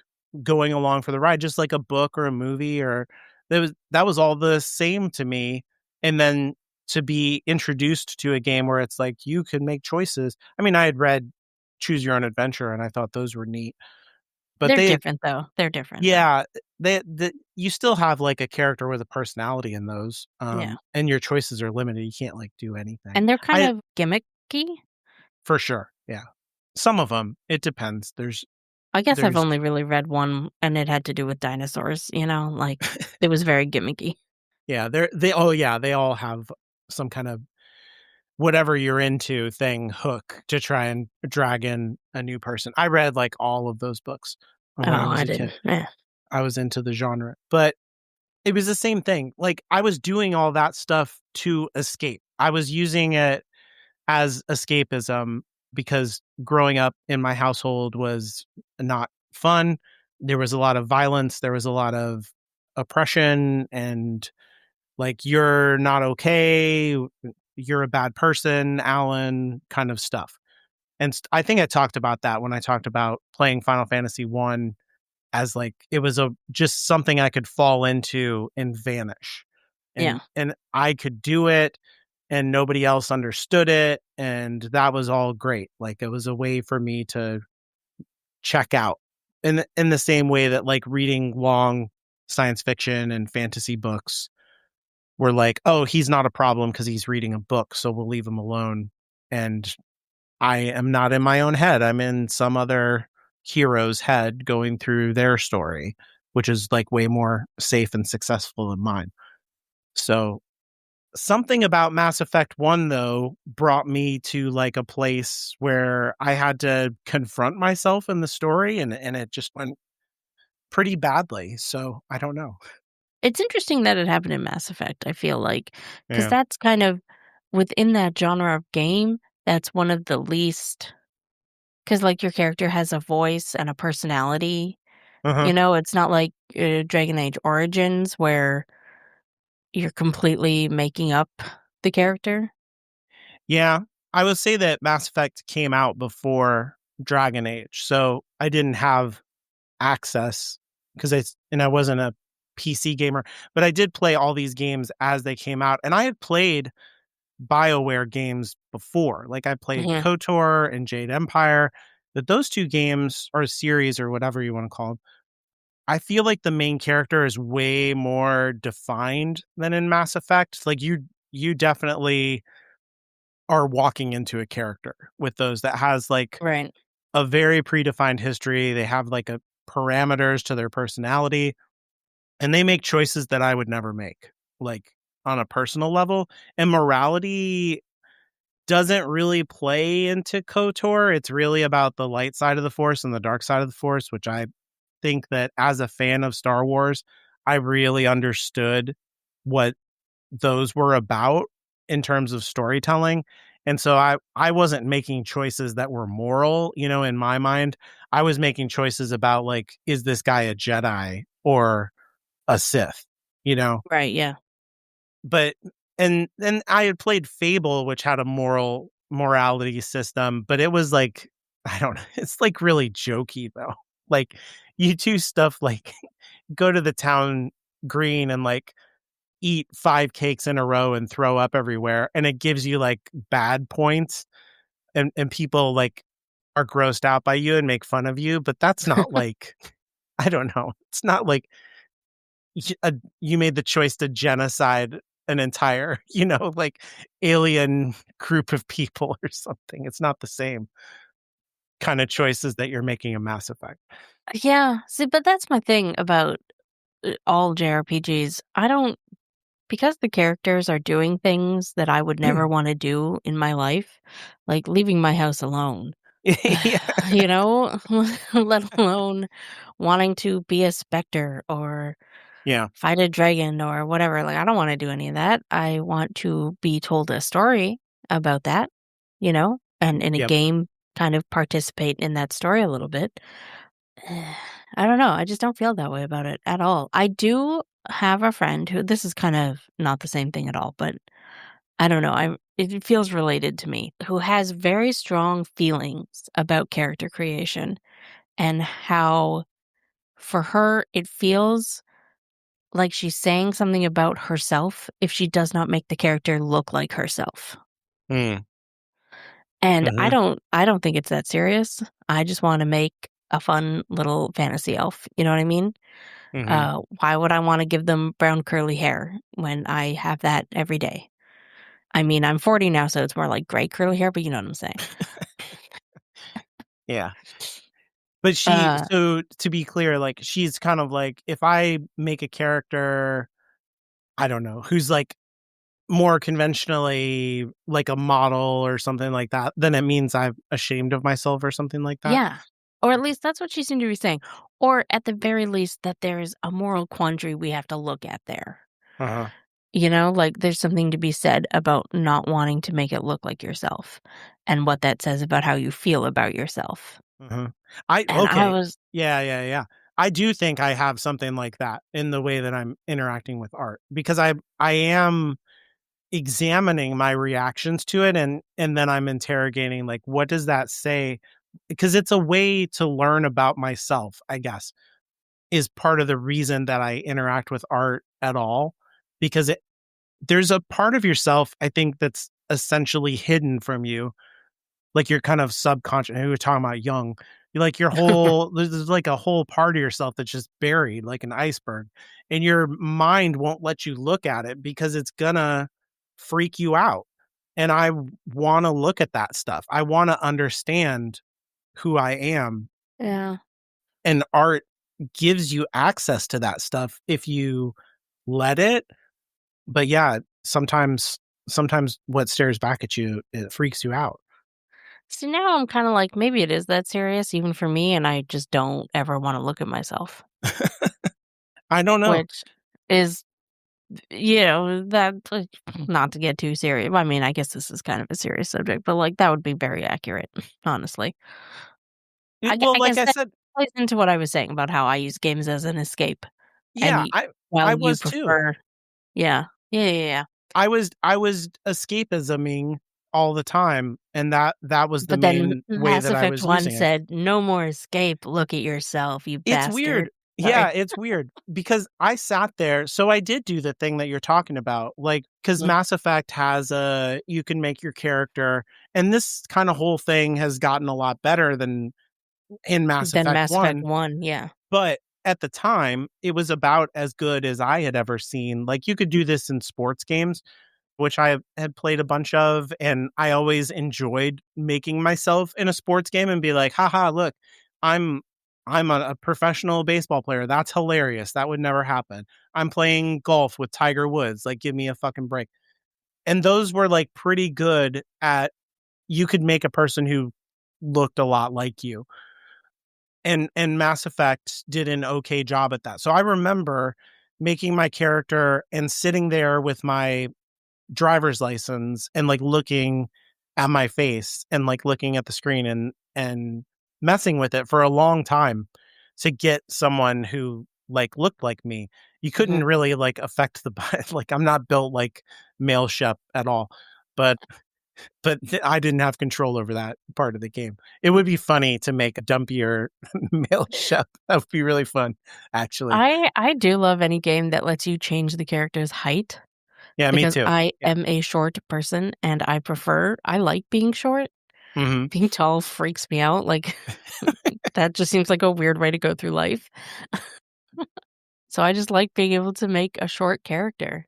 S1: going along for the ride, just like a book or a movie or that was all the same to me. And then to be introduced to a game where it's like you can make choices. I mean, I had read Choose Your Own Adventure and I thought those were neat, but
S2: They're different, though. They're different, though.
S1: yeah, you still have like a character with a personality in those,
S2: Yeah.
S1: and your choices are limited. You can't like do anything.
S2: And they're kind
S1: I
S2: of gimmicky.
S1: For sure, yeah. Some of them, it depends.
S2: I guess I've
S1: There's
S2: only really read one, and it had to do with dinosaurs, like, it was very gimmicky.
S1: yeah, they all have some kind of whatever you're into thing hook to try and drag in a new person. I read like all of those books
S2: Oh,
S1: when I was
S2: I
S1: a kid.
S2: didn't. Yeah.
S1: I was into the genre, but it was the same thing. Like I was doing all that stuff to escape. I was using it as escapism because growing up in my household was not fun. There was a lot of violence, there was a lot of oppression and like you're not okay, you're a bad person, Alan kind of stuff. And I think I talked about that when I talked about playing Final Fantasy 1 as like it was a just something I could fall into and vanish.
S2: Yeah.
S1: And I could do it and nobody else understood it and that was all great. Like it was a way for me to check out. In the same way that like reading long science fiction and fantasy books were like, "Oh, he's not a problem because he's reading a book, so we'll leave him alone." And I am not in my own head. I'm in some other hero's head going through their story, which is like way more safe and successful than mine. So something about Mass Effect 1 though brought me to like a place where I had to confront myself in the story and it just went pretty badly. So I don't know.
S2: It's interesting that it happened in Mass Effect, I feel like, because
S1: Yeah.
S2: that's kind of within that genre of game, that's one of the least. Because like, your character has a voice and a personality,
S1: Uh-huh.
S2: It's not like, Dragon Age Origins where you're completely making up the character.
S1: Yeah. I would say that Mass Effect came out before Dragon Age. So I didn't have access because I wasn't a PC gamer, but I did play all these games as they came out. And I had played BioWare games before. Like I played
S2: Mhm.
S1: KOTOR and Jade Empire. That those two games or a series or whatever you want to call them. I feel like the main character is way more defined than in Mass Effect. Like you definitely are walking into a character with those that has like
S2: Right.
S1: a very predefined history. They have like a parameters to their personality and they make choices that I would never make, like on a personal level. And morality doesn't really play into KOTOR. It's really about the light side of the Force and the dark side of the Force, which I think that as a fan of Star Wars, I really understood what those were about in terms of storytelling. And so I wasn't making choices that were moral, in my mind. I was making choices about like, is this guy a Jedi or a Sith, you know?
S2: Right, yeah.
S1: But and then I had played Fable, which had a morality system, but it was like, I don't know, it's like really jokey though. Like you do stuff like go to the town green and like eat 5 cakes in a row and throw up everywhere, and it gives you like bad points and people like are grossed out by you and make fun of you, but that's not like I don't know. It's not like you made the choice to genocide an entire, like alien group of people or something. It's not the same kind of choices that you're making in Mass Effect.
S2: Yeah, see, but that's my thing about, all JRPGs. I don't because the characters are doing things that I would never wanna do in my life, like leaving my house alone,
S1: Yeah.
S2: you know? Let alone wanting to be a specter or
S1: Yeah.
S2: fight a dragon or whatever, like, I don't wanna do any of that. I want to be told a story about that, and in a
S1: Yep.
S2: game, kind of participate in that story a little bit. I don't know, I just don't feel that way about it at all. I do have a friend who this is kind of not the same thing at all, but I don't know, it feels related to me, who has very strong feelings about character creation and how, for her, it feels like she's saying something about herself if she does not make the character look like herself.
S1: Mm.
S2: And
S1: Hmm.
S2: I don't think it's that serious. I just want to make a fun little fantasy elf. You know what I mean?
S1: Hmm.
S2: Why would I want to give them brown curly hair when I have that every day? I mean, I'm 40 now, so it's more like gray curly hair, but you know what I'm saying.
S1: Yeah. But
S2: Uh,
S1: so to be clear, like she's kind of like, if I make a character, I don't know, who's like more conventionally like a model or something like that, then it means I'm ashamed of myself or something like that.
S2: yeah. Or at least that's what she seemed to be saying. Or at the very least, that there's a moral quandary we have to look at there.
S1: Uh-huh.
S2: You know, like there's something to be said about not wanting to make it look like yourself and what that says about how you feel about yourself.
S1: Uh-huh. I
S2: And I
S1: okay.
S2: was,
S1: Yeah. I do think I have something like that in the way that I'm interacting with art because I am examining my reactions to it, and then I'm interrogating like what does that say? Because it's a way to learn about myself, I guess, is part of the reason that I interact with art at all, because there's a part of yourself I think that's essentially hidden from you, like you're kind of subconscious. We were talking about Jung. You like your whole there's like a whole part of yourself that's just buried like an iceberg, and your mind won't let you look at it because it's gonna freak you out. And I want to look at that stuff. I want to understand who I am,
S2: yeah.
S1: and art gives you access to that stuff if you let it. But yeah, sometimes what stares back at you, it freaks you out.
S2: See, now I'm kind of like, maybe it is that serious, even for me, and I just don't ever want to look at myself,
S1: I don't know.
S2: which is, that, not to get too serious. I mean, I guess this is kind of a serious subject, but like that would be very accurate, honestly.
S1: Well,
S2: I
S1: like
S2: guess
S1: I
S2: that
S1: said,
S2: plays into what I was saying about how I use games as an escape, and
S1: yeah, I
S2: while you
S1: was too.
S2: prefer, yeah, yeah.
S1: I was escapisming all the time, and that was the
S2: But then
S1: main way
S2: Mass
S1: that I
S2: Effect
S1: was
S2: 1
S1: using it.
S2: said, "No more escape, look at yourself, you
S1: It's
S2: bastard."
S1: weird.
S2: Sorry.
S1: Yeah, it's weird because I sat there, so I did do the thing that you're talking about, like, because
S2: Mhm.
S1: Mass Effect has a you can make your character, and this kinda whole thing has gotten a lot better than in Mass
S2: Then
S1: Effect
S2: Mass Effect
S1: 1,
S2: 1, yeah.
S1: but at the time, it was about as good as I had ever seen. Like, you could do this in sports games, which I had played a bunch of, and I always enjoyed making myself in a sports game and be like, haha, look, I'm I'm a professional baseball player. That's hilarious. That would never happen. I'm playing golf with Tiger Woods. Like, give me a fucking break. And those were like pretty good at you could make a person who looked a lot like you. And Mass Effect did an okay job at that. So I remember making my character and sitting there with my driver's license and like looking at my face and like looking at the screen and messing with it for a long time to get someone who like looked like me. You couldn't
S2: Mhm.
S1: really like affect the like I'm not built like male Shep at all. But I didn't have control over that part of the game. It would be funny to make a dumpier male Shep. That would be really fun, actually.
S2: I do love any game that lets you change the character's height
S1: Yeah, me
S2: because
S1: too.
S2: I
S1: Yeah.
S2: am a short person and I like being short.
S1: Hmm.
S2: Being tall freaks me out, like, that just seems like a weird way to go through life. So I just like being able to make a short character.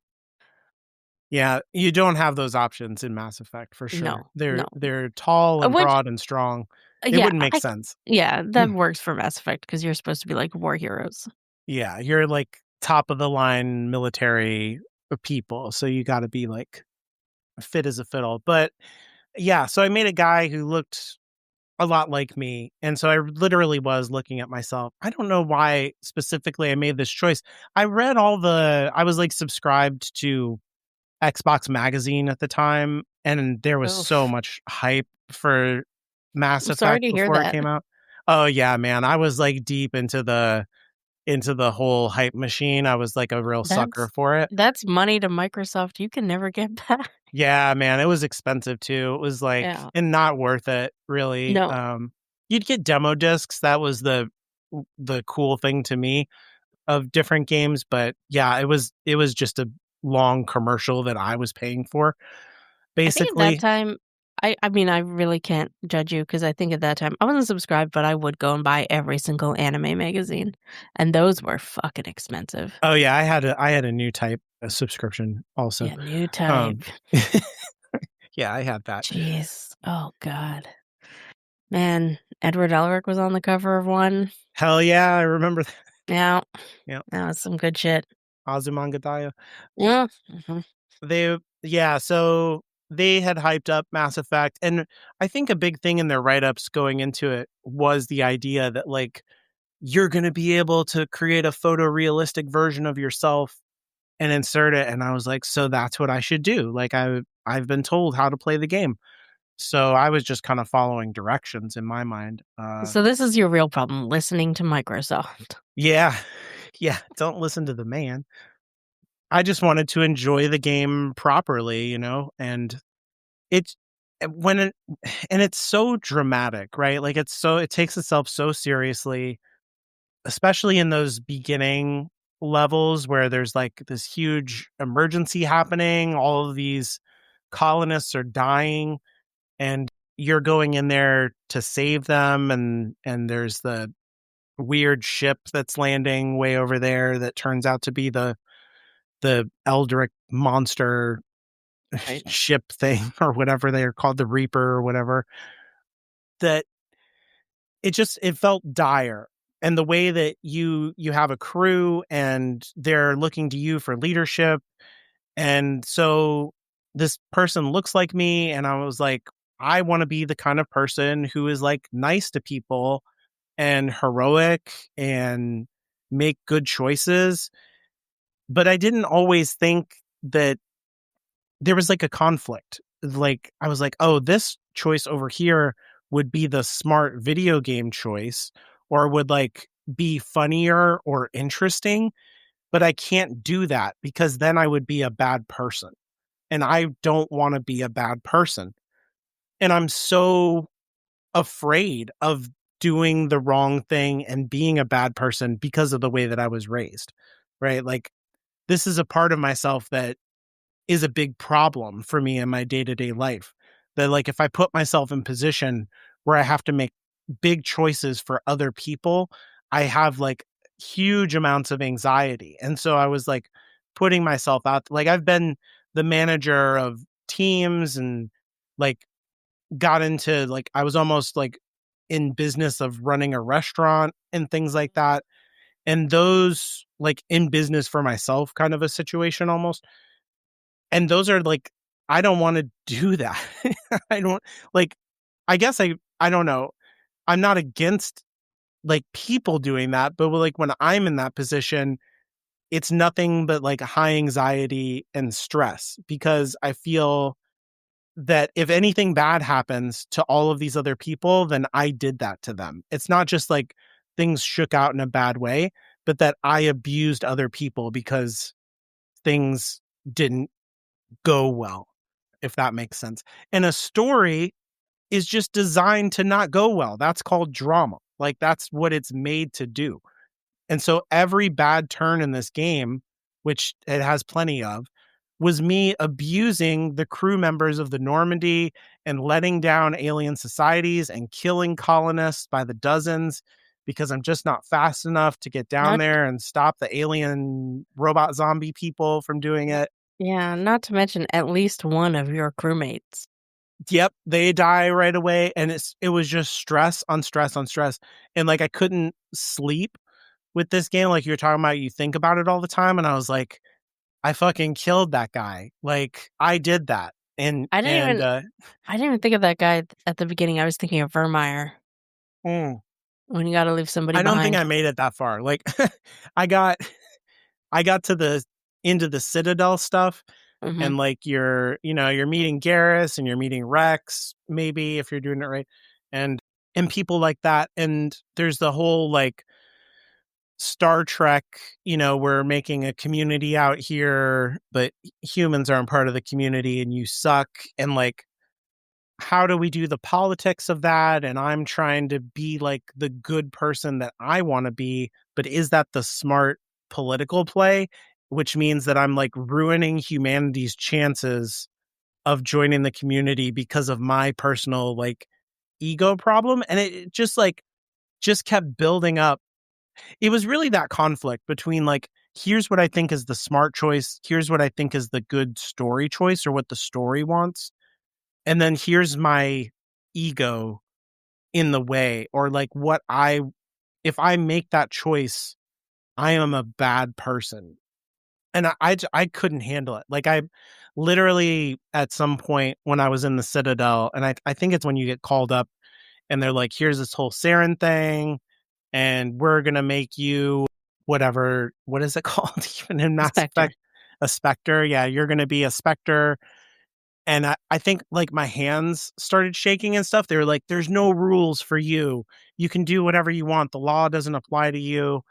S1: Yeah, you don't have those options in Mass Effect for sure.
S2: No, no.
S1: They're tall and
S2: Which
S1: broad and strong. It
S2: yeah,
S1: wouldn't make sense.
S2: yeah, that works for Mass Effect because 'cause you're supposed to be like war heroes.
S1: Yeah, you're like top of the line military people, so you got to be like fit as a fiddle. But yeah, so I made a guy who looked a lot like me, and so I literally was looking at myself. I don't know why specifically I made this choice. I was like subscribed to Xbox Magazine at the time, and there was so
S2: Oof.
S1: much hype for Mass
S2: I'm sorry
S1: Effect
S2: to hear
S1: before it
S2: that.
S1: came out. Oh yeah, man, I was like deep into the whole hype machine. I was like a real sucker
S2: That's
S1: for it.
S2: that's money to Microsoft you can never get back.
S1: Yeah, man, it was expensive too. It was like
S2: Yeah.
S1: and not worth it really.
S2: No.
S1: You'd get demo discs. That was the cool thing to me. of different games, but yeah, it was just a long commercial that I was paying for,
S2: I think at that
S1: basically.
S2: time, I mean, I really can't judge you because I think at that time I wasn't subscribed, but I would go and buy every single anime magazine, and those were fucking expensive.
S1: Oh yeah, I had a new type a subscription also.
S2: Yeah, new type.
S1: Um, yeah, I had that.
S2: Jeez. Oh God. Man, Edward Elric was on the cover of one.
S1: Hell yeah, I remember that.
S2: Yeah,
S1: Yeah,
S2: that was some good shit.
S1: Azumanga.
S2: Yeah. Mhm.
S1: So they had hyped up Mass Effect, and I think a big thing in their write-ups going into it was the idea that like you're going to be able to create a photorealistic version of yourself and insert it, and I was like, so that's what I should do. Like I've been told how to play the game. So I was just kind of following directions in my mind.
S2: So this is your real problem, listening to Microsoft.
S1: Yeah. Yeah, don't listen to the man. I just wanted to enjoy the game properly, and it's when it and it's so dramatic, right? Like it takes itself so seriously, especially in those beginning levels where there's like this huge emergency happening, all of these colonists are dying and you're going in there to save them, and there's the weird ship that's landing way over there that turns out to be the Eldritch monster
S2: Right.
S1: ship thing or whatever they are called, the Reaper or whatever. That it felt dire. And the way that you have a crew and they're looking to you for leadership. And so this person looks like me, and I was like, I want to be the kind of person who is like nice to people and heroic and make good choices. But I didn't always think that there was like a conflict. Like I was like, oh, this choice over here would be the smart video game choice or would like be funnier or interesting, but I can't do that because then I would be a bad person. And I don't want to be a bad person. And I'm so afraid of doing the wrong thing and being a bad person because of the way that I was raised. Right? Like this is a part of myself that is a big problem for me in my day-to-day life. That like if I put myself in position where I have to make big choices for other people, I have like huge amounts of anxiety. And so I was like putting myself out, like I've been the manager of teams and like got into like I was almost like in business of running a restaurant and things like that. And those like in business for myself kind of a situation almost, and those are like, I don't want to do that. I don't like, I guess I don't know. I'm not against like people doing that, but like when I'm in that position, it's nothing but like high anxiety and stress because I feel that if anything bad happens to all of these other people, then I did that to them. It's not just like things shook out in a bad way, but that I abused other people because things didn't go well, if that makes sense. And a story is just designed to not go well. That's called drama. Like that's what it's made to do. And so every bad turn in this game, which it has plenty of, was me abusing the crew members of the Normandy and letting down alien societies and killing colonists by the dozens because I'm just not fast enough to get down
S2: Not
S1: there and stop the alien robot zombie people from doing it.
S2: Yeah, not to mention at least one of your crewmates.
S1: Yep, they die right away, and it was just stress on stress on stress, and like I couldn't sleep with this game. Like you were talking about, you think about it all the time, and I was like, I fucking killed that guy. Like I did that, and
S2: I didn't
S1: and
S2: even I didn't even think of that guy at the beginning. I was thinking of Vermeer
S1: mm,
S2: when you got to leave somebody
S1: I don't think
S2: behind.
S1: I made it that far. Like I got I got to the into the Citadel stuff,
S2: Hmm.
S1: and like you're meeting Garrus and you're meeting Rex, maybe if you're doing it right, and people like that, and there's the whole like Star Trek, we're making a community out here, but humans aren't part of the community and you suck. And like, how do we do the politics of that? And I'm trying to be like the good person that I want to be, but is that the smart political play, which means that I'm like ruining humanity's chances of joining the community because of my personal like ego problem. And it just like just kept building up. It was really that conflict between like, here's what I think is the smart choice, here's what I think is the good story choice or what the story wants. And then here's my ego in the way, or like if I make that choice, I am a bad person. And I couldn't handle it. Like I literally at some point when I was in the Citadel, and I think it's when you get called up and they're like, here's this whole Saren thing, and we're going to make you whatever, what is it called? Even in Mass
S2: Spectre.
S1: Effect, a Spectre. Yeah, you're going to be a Spectre. And I think like my hands started shaking and stuff. They were like, there's no rules for you. You can do whatever you want. The law doesn't apply to you.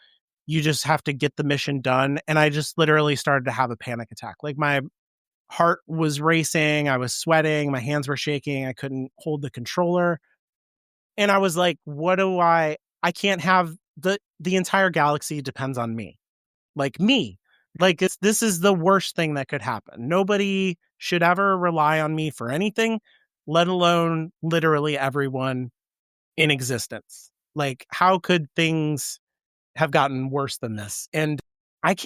S1: You just have to get the mission done. And I just literally started to have a panic attack. Like my heart was racing. I was sweating. My hands were shaking. I couldn't hold the controller. And I was like, I can't have the entire galaxy depends on me. Like me. Like this is the worst thing that could happen. Nobody should ever rely on me for anything, let alone literally everyone in existence. Like how could things have gotten worse than this? And I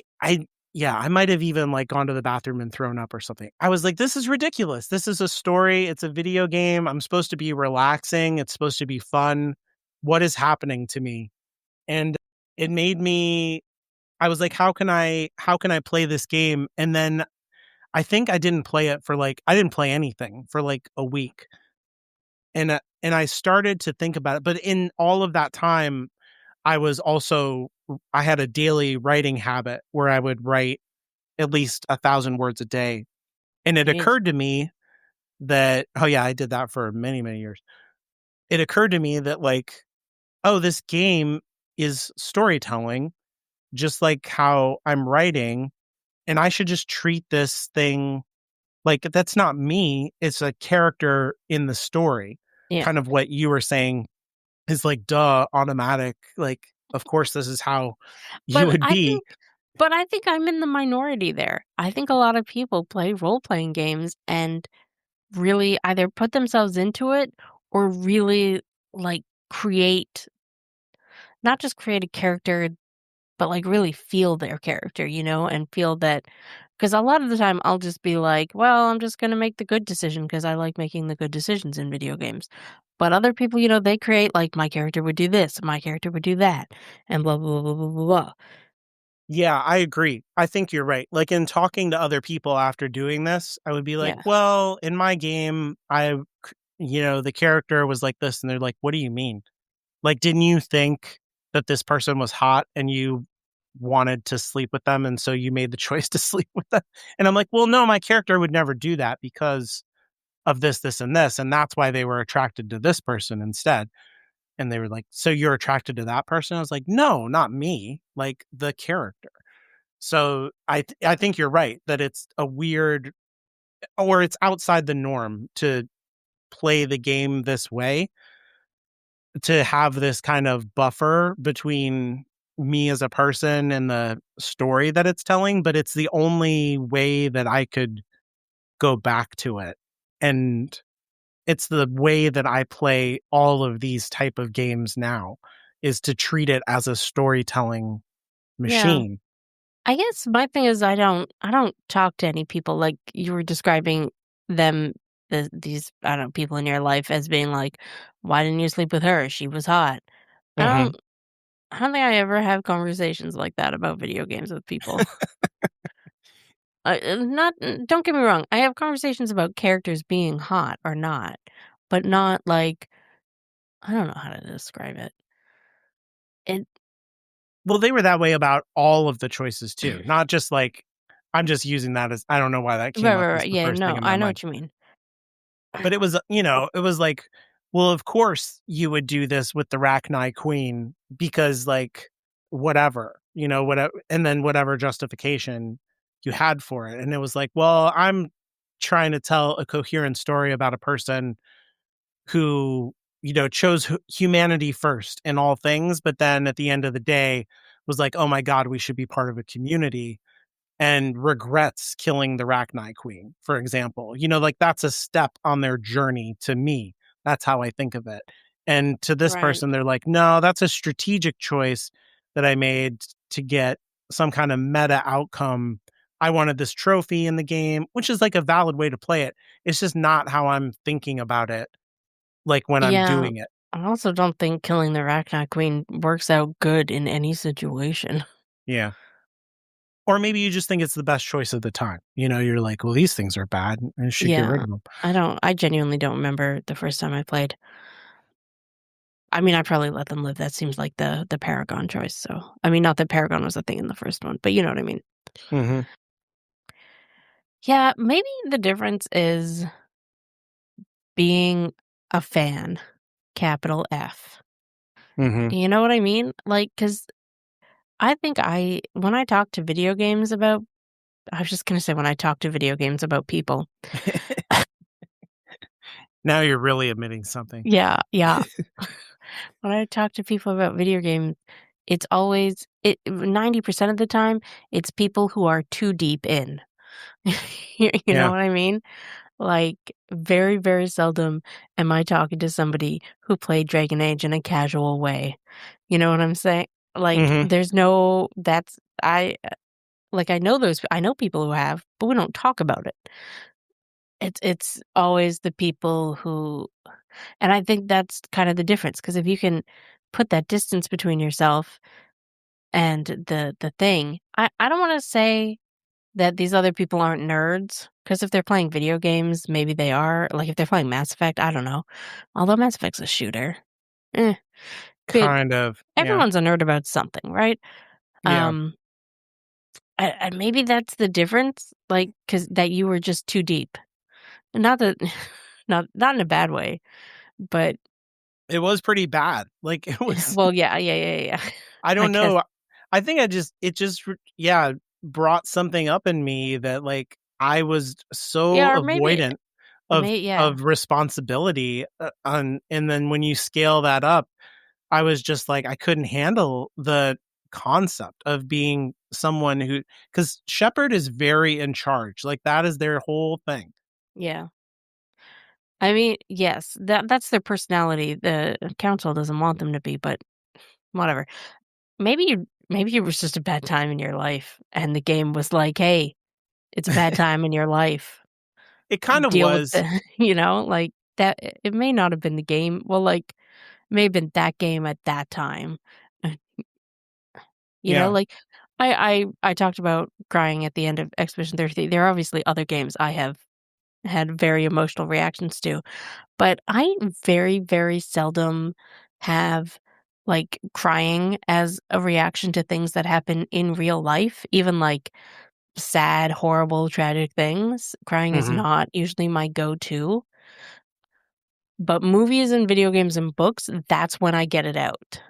S1: might have even like gone to the bathroom and thrown up or something. I was like, this is ridiculous. This is a story. It's a video game. I'm supposed to be relaxing. It's supposed to be fun. What is happening to me? And it made me, I was like, how can I play this game? And then I think I didn't play it for like, I didn't play anything for like a week. And I started to think about it. But in all of that time, I had a daily writing habit where I would write at least 1,000 words a day. And it
S2: Jeez.
S1: occurred to me that, oh yeah, I did that for many, many years. It occurred to me that like, oh, this game is storytelling, just like how I'm writing. And I should just treat this thing like that's not me. It's a character in the story.
S2: Yeah.
S1: Kind of what you were saying is like, duh, automatic. Like, of course, this is how you
S2: But
S1: would
S2: I
S1: be.
S2: think but I think I'm in the minority there. I think a lot of people play role-playing games and really either put themselves into it or really, like, create not just create a character, but, like, really feel their character, and feel that because a lot of the time, I'll just be like, "Well, I'm just gonna make the good decision because I like making the good decisions in video games." But other people, they create, like, "My character would do this, my character would do that," and blah, blah, blah, blah, blah, blah.
S1: Yeah, I agree. I think you're right. Like in talking to other people after doing this, I would be like,
S2: Yeah.
S1: well, in my game, the character was like this. And they're like, what do you mean? Like, didn't you think that this person was hot and you wanted to sleep with them? And so you made the choice to sleep with them. And I'm like, well, no, my character would never do that because of this, this, and this. And that's why they were attracted to this person instead. And they were like, so you're attracted to that person? I was like, no, not me, like the character. So I think you're right that it's a weird, or it's outside the norm to play the game this way, to have this kind of buffer between me as a person and the story that it's telling, but it's the only way that I could go back to it. And it's the way that I play all of these type of games now, is to treat it as a storytelling
S2: Yeah.
S1: machine.
S2: I guess my thing is I don't talk to any people like you were describing them these I don't know people in your life as being like, why didn't you sleep with her? She was hot. I
S1: Mhm.
S2: don't I don't think I ever have conversations like that about video games with people. Not don't get me wrong. I have conversations about characters being hot or not, but not like I don't know how to describe it. It
S1: Well, they were that way about all of the choices too, not just like, I'm just using that as, I don't know why that
S2: right,
S1: came up
S2: right,
S1: as
S2: right.
S1: the
S2: Yeah,
S1: first thing
S2: no,
S1: in my
S2: I know
S1: mind.
S2: what you mean.
S1: But it was, it was like, well, of course you would do this with the Rachni Queen because like whatever, whatever, and then whatever justification you had for it. And it was like, well, I'm trying to tell a coherent story about a person who, chose humanity first in all things, but then at the end of the day was like, oh my God, we should be part of a community, and regrets killing the Rachni Queen, for example. Like that's a step on their journey to me. That's how I think of it. And to this
S2: Right.
S1: person, they're like, no, that's a strategic choice that I made to get some kind of meta outcome. I wanted this trophy in the game, which is like a valid way to play it. It's just not how I'm thinking about it, like when I'm
S2: Yeah.
S1: doing it.
S2: I also don't think killing the Rachni Queen works out good in any situation.
S1: Yeah. Or maybe you just think it's the best choice at the time. You're like, well, these things are bad. I should get rid
S2: Yeah.
S1: of them.
S2: I genuinely don't remember the first time I played. I mean, I probably let them live. That seems like the Paragon choice. So, I mean, not that Paragon was a thing in the first one, but you know what I mean.
S1: Mm-hmm.
S2: Yeah, maybe the difference is being a fan, capital F.
S1: Mm-hmm.
S2: You know what I mean? Like, because I think when I talk to video games about, I was just going to say when I talk to video games about people.
S1: Now you're really admitting something.
S2: Yeah, yeah. When I talk to people about video games, it's always 90% of the time, it's people who are too deep in. You know
S1: Yeah.
S2: what I mean? Like, very, very seldom am I talking to somebody who played Dragon Age in a casual way. You know what I'm saying? Like,
S1: Mm-hmm.
S2: there's no that's I know people who have, but we don't talk about it. It's always the people who, and I think that's kind of the difference, because if you can put that distance between yourself and the thing, I don't wanna say that these other people aren't nerds, because if they're playing video games, maybe they are. Like, if they're playing Mass Effect, I don't know. Although Mass Effect's a shooter. Eh, but
S1: Kind of. Yeah.
S2: everyone's a nerd about something, right?
S1: Yeah.
S2: Um, I maybe that's the difference, like, because that you were just too deep. Not that not in a bad way, but
S1: It was pretty bad. Like it was,
S2: well, yeah.
S1: I
S2: I
S1: don't
S2: guess,
S1: know. I think yeah, brought something up in me that like I was so
S2: yeah, or maybe
S1: avoidant of
S2: yeah,
S1: responsibility and then when you scale that up, I was just like, I couldn't handle the concept of being someone who, because Shepard is very in charge. Like that is their whole thing.
S2: yeah. I mean, yes, that's their personality. The council doesn't want them to be, but whatever. Maybe it was just a bad time in your life, and the game was like, "Hey, it's a bad time in your life.
S1: It kind of
S2: Deal with
S1: was.
S2: the," like that. It may not have been the game. Well, like, may have been that game at that time. Uh,
S1: Yeah.
S2: like I talked about crying at the end of Expedition 33. There are obviously other games I have had very emotional reactions to, but I very, very seldom have, like, crying as a reaction to things that happen in real life, even, like, sad, horrible, tragic things. Crying is
S1: Hmm.
S2: not usually my go-to, but movies and video games and books, that's when I get it out,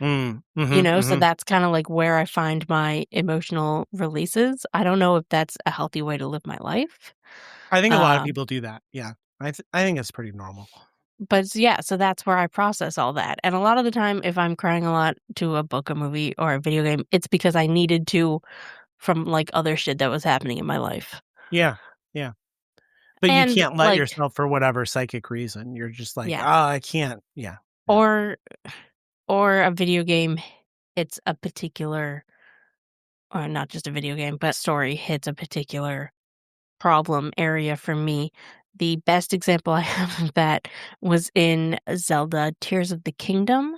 S1: Mm, hmm,
S2: So
S1: hmm.
S2: that's kinda, like, where I find my emotional releases. I don't know if that's a healthy way to live my life,
S1: I think a lot of
S2: uh
S1: people do that. Yeah. I think it's pretty normal.
S2: but yeah, so that's where I process all that. And a lot of the time, if I'm crying a lot to a book, a movie, or a video game, it's because I needed to from like other shit that was happening in my life.
S1: Yeah. Yeah. But you
S2: And
S1: can't let
S2: like,
S1: yourself for whatever psychic reason. You're just like, oh,
S2: yeah.
S1: I can't. Yeah. Yeah.
S2: Or a video game hits a particular, or not just a video game, but story hits a particular problem area for me. The best example I have of that was in Zelda Tears of the Kingdom.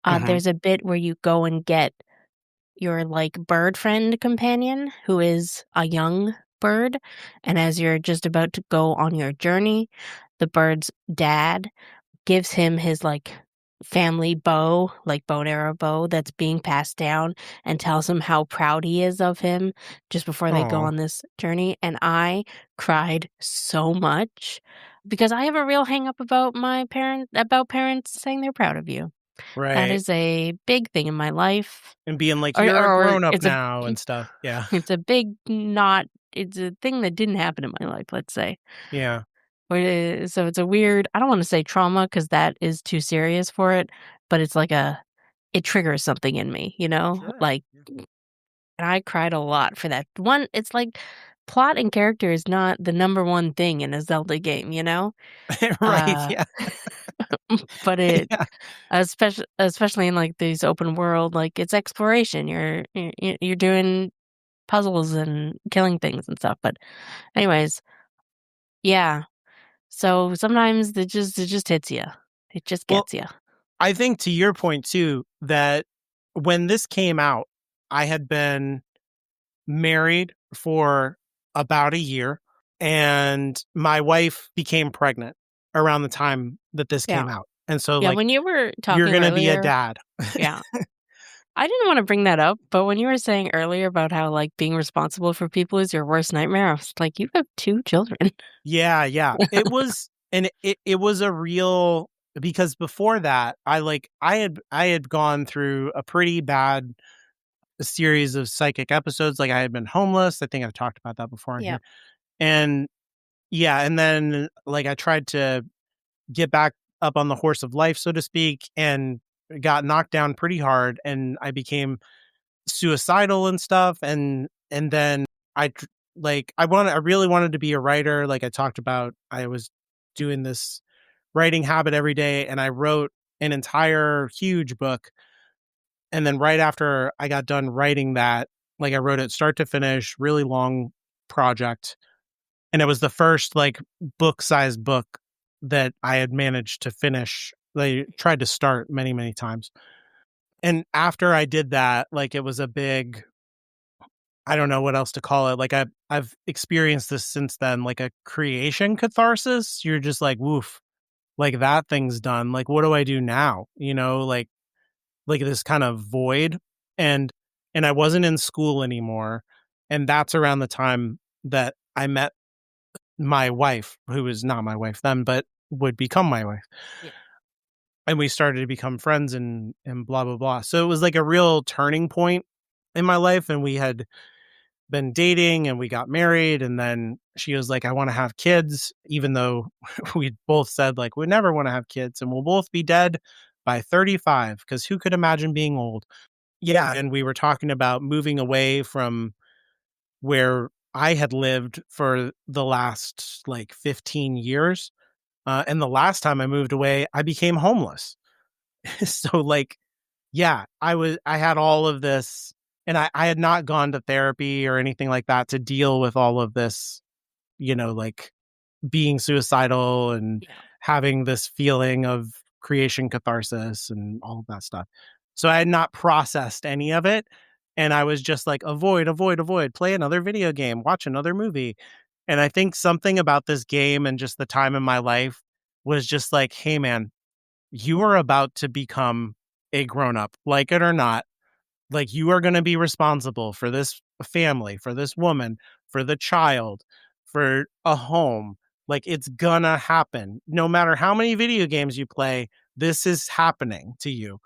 S1: Hmm.
S2: There's a bit where you go and get your like bird friend companion who is a young bird, and as you're just about to go on your journey, the bird's dad gives him his like family bow, like bow and arrow bow that's being passed down, and tells him how proud he is of him just before they go
S1: Oh,
S2: on this journey. And I cried so much because I have a real hang up about parents saying they're proud of you. That
S1: right.
S2: is a big thing in my life.
S1: And being like,
S2: Or
S1: you're a
S2: or
S1: grown up
S2: it's a
S1: now and stuff. Yeah.
S2: it's a big not it's a thing that didn't happen in my life, let's say.
S1: Yeah.
S2: So it's a weird, I don't wanna say trauma, because that is too serious for it, but it's like a it triggers something in me, you know?
S1: Sure.
S2: Like, and I cried a lot for that. One, it's like plot and character is not the number one thing in a Zelda game, you know?
S1: Right.
S2: Uh,
S1: Yeah.
S2: but it,
S1: Yeah.
S2: especially in like these open world, like it's exploration. You're doing puzzles and killing things and stuff. But anyways, yeah. So sometimes it just hits you. It just
S1: Well,
S2: gets you.
S1: I think to your point too, that when this came out, I had been married for about a year, and my wife became pregnant around the time that this
S2: Yeah.
S1: came out. And so,
S2: Yeah.
S1: like,
S2: When you were
S1: you're
S2: talking
S1: going to be a
S2: earlier,
S1: dad.
S2: yeah. I didn't want to bring that up, but when you were saying earlier about how like being responsible for people is your worst nightmare, I was like, you have two children.
S1: Yeah, yeah. It was, and it was a real, because before that, I had gone through a pretty bad series of psychic episodes. Like, I had been homeless. I think I've talked about that before on
S2: Yeah.
S1: here. And yeah, and then like I tried to get back up on the horse of life, so to speak, and got knocked down pretty hard, and I became suicidal and stuff. And then I really wanted to be a writer. Like, I talked about, I was doing this writing habit every day, and I wrote an entire huge book. And then right after I got done writing that, like, I wrote it start to finish, really long project, and it was the first like book-sized book that I had managed to finish. They tried to start many, many times. And after I did that, like, it was a big, I don't know what else to call it. Like, I've experienced this since then, like a creation catharsis. You're just like, woof, like, that thing's done. Like, what do I do now? Like this kind of void. And I wasn't in school anymore. And that's around the time that I met my wife, who was not my wife then, but would become my wife.
S2: Yeah.
S1: And we started to become friends, and blah blah blah. So it was like a real turning point in my life, and we had been dating and we got married, and then she was like, I want to have kids, even though we both said like we never want to have kids, and we'll both be dead by 35, because who could imagine being old? Yeah, and we were talking about moving away from where I had lived for the last like 15 years. And the last time I moved away, I became homeless. So, like, yeah, I had all of this, and I had not gone to therapy or anything like that to deal with all of this, like being suicidal and
S2: Yeah.
S1: having this feeling of creation catharsis and all of that stuff. So I had not processed any of it. And I was just like, avoid, avoid, avoid, play another video game, watch another movie. And I think something about this game and just the time in my life was just like, hey, man, you are about to become a grown up, like it or not. Like, you are going to be responsible for this family, for this woman, for the child, for a home. Like, it's gonna happen. No matter how many video games you play, this is happening to you.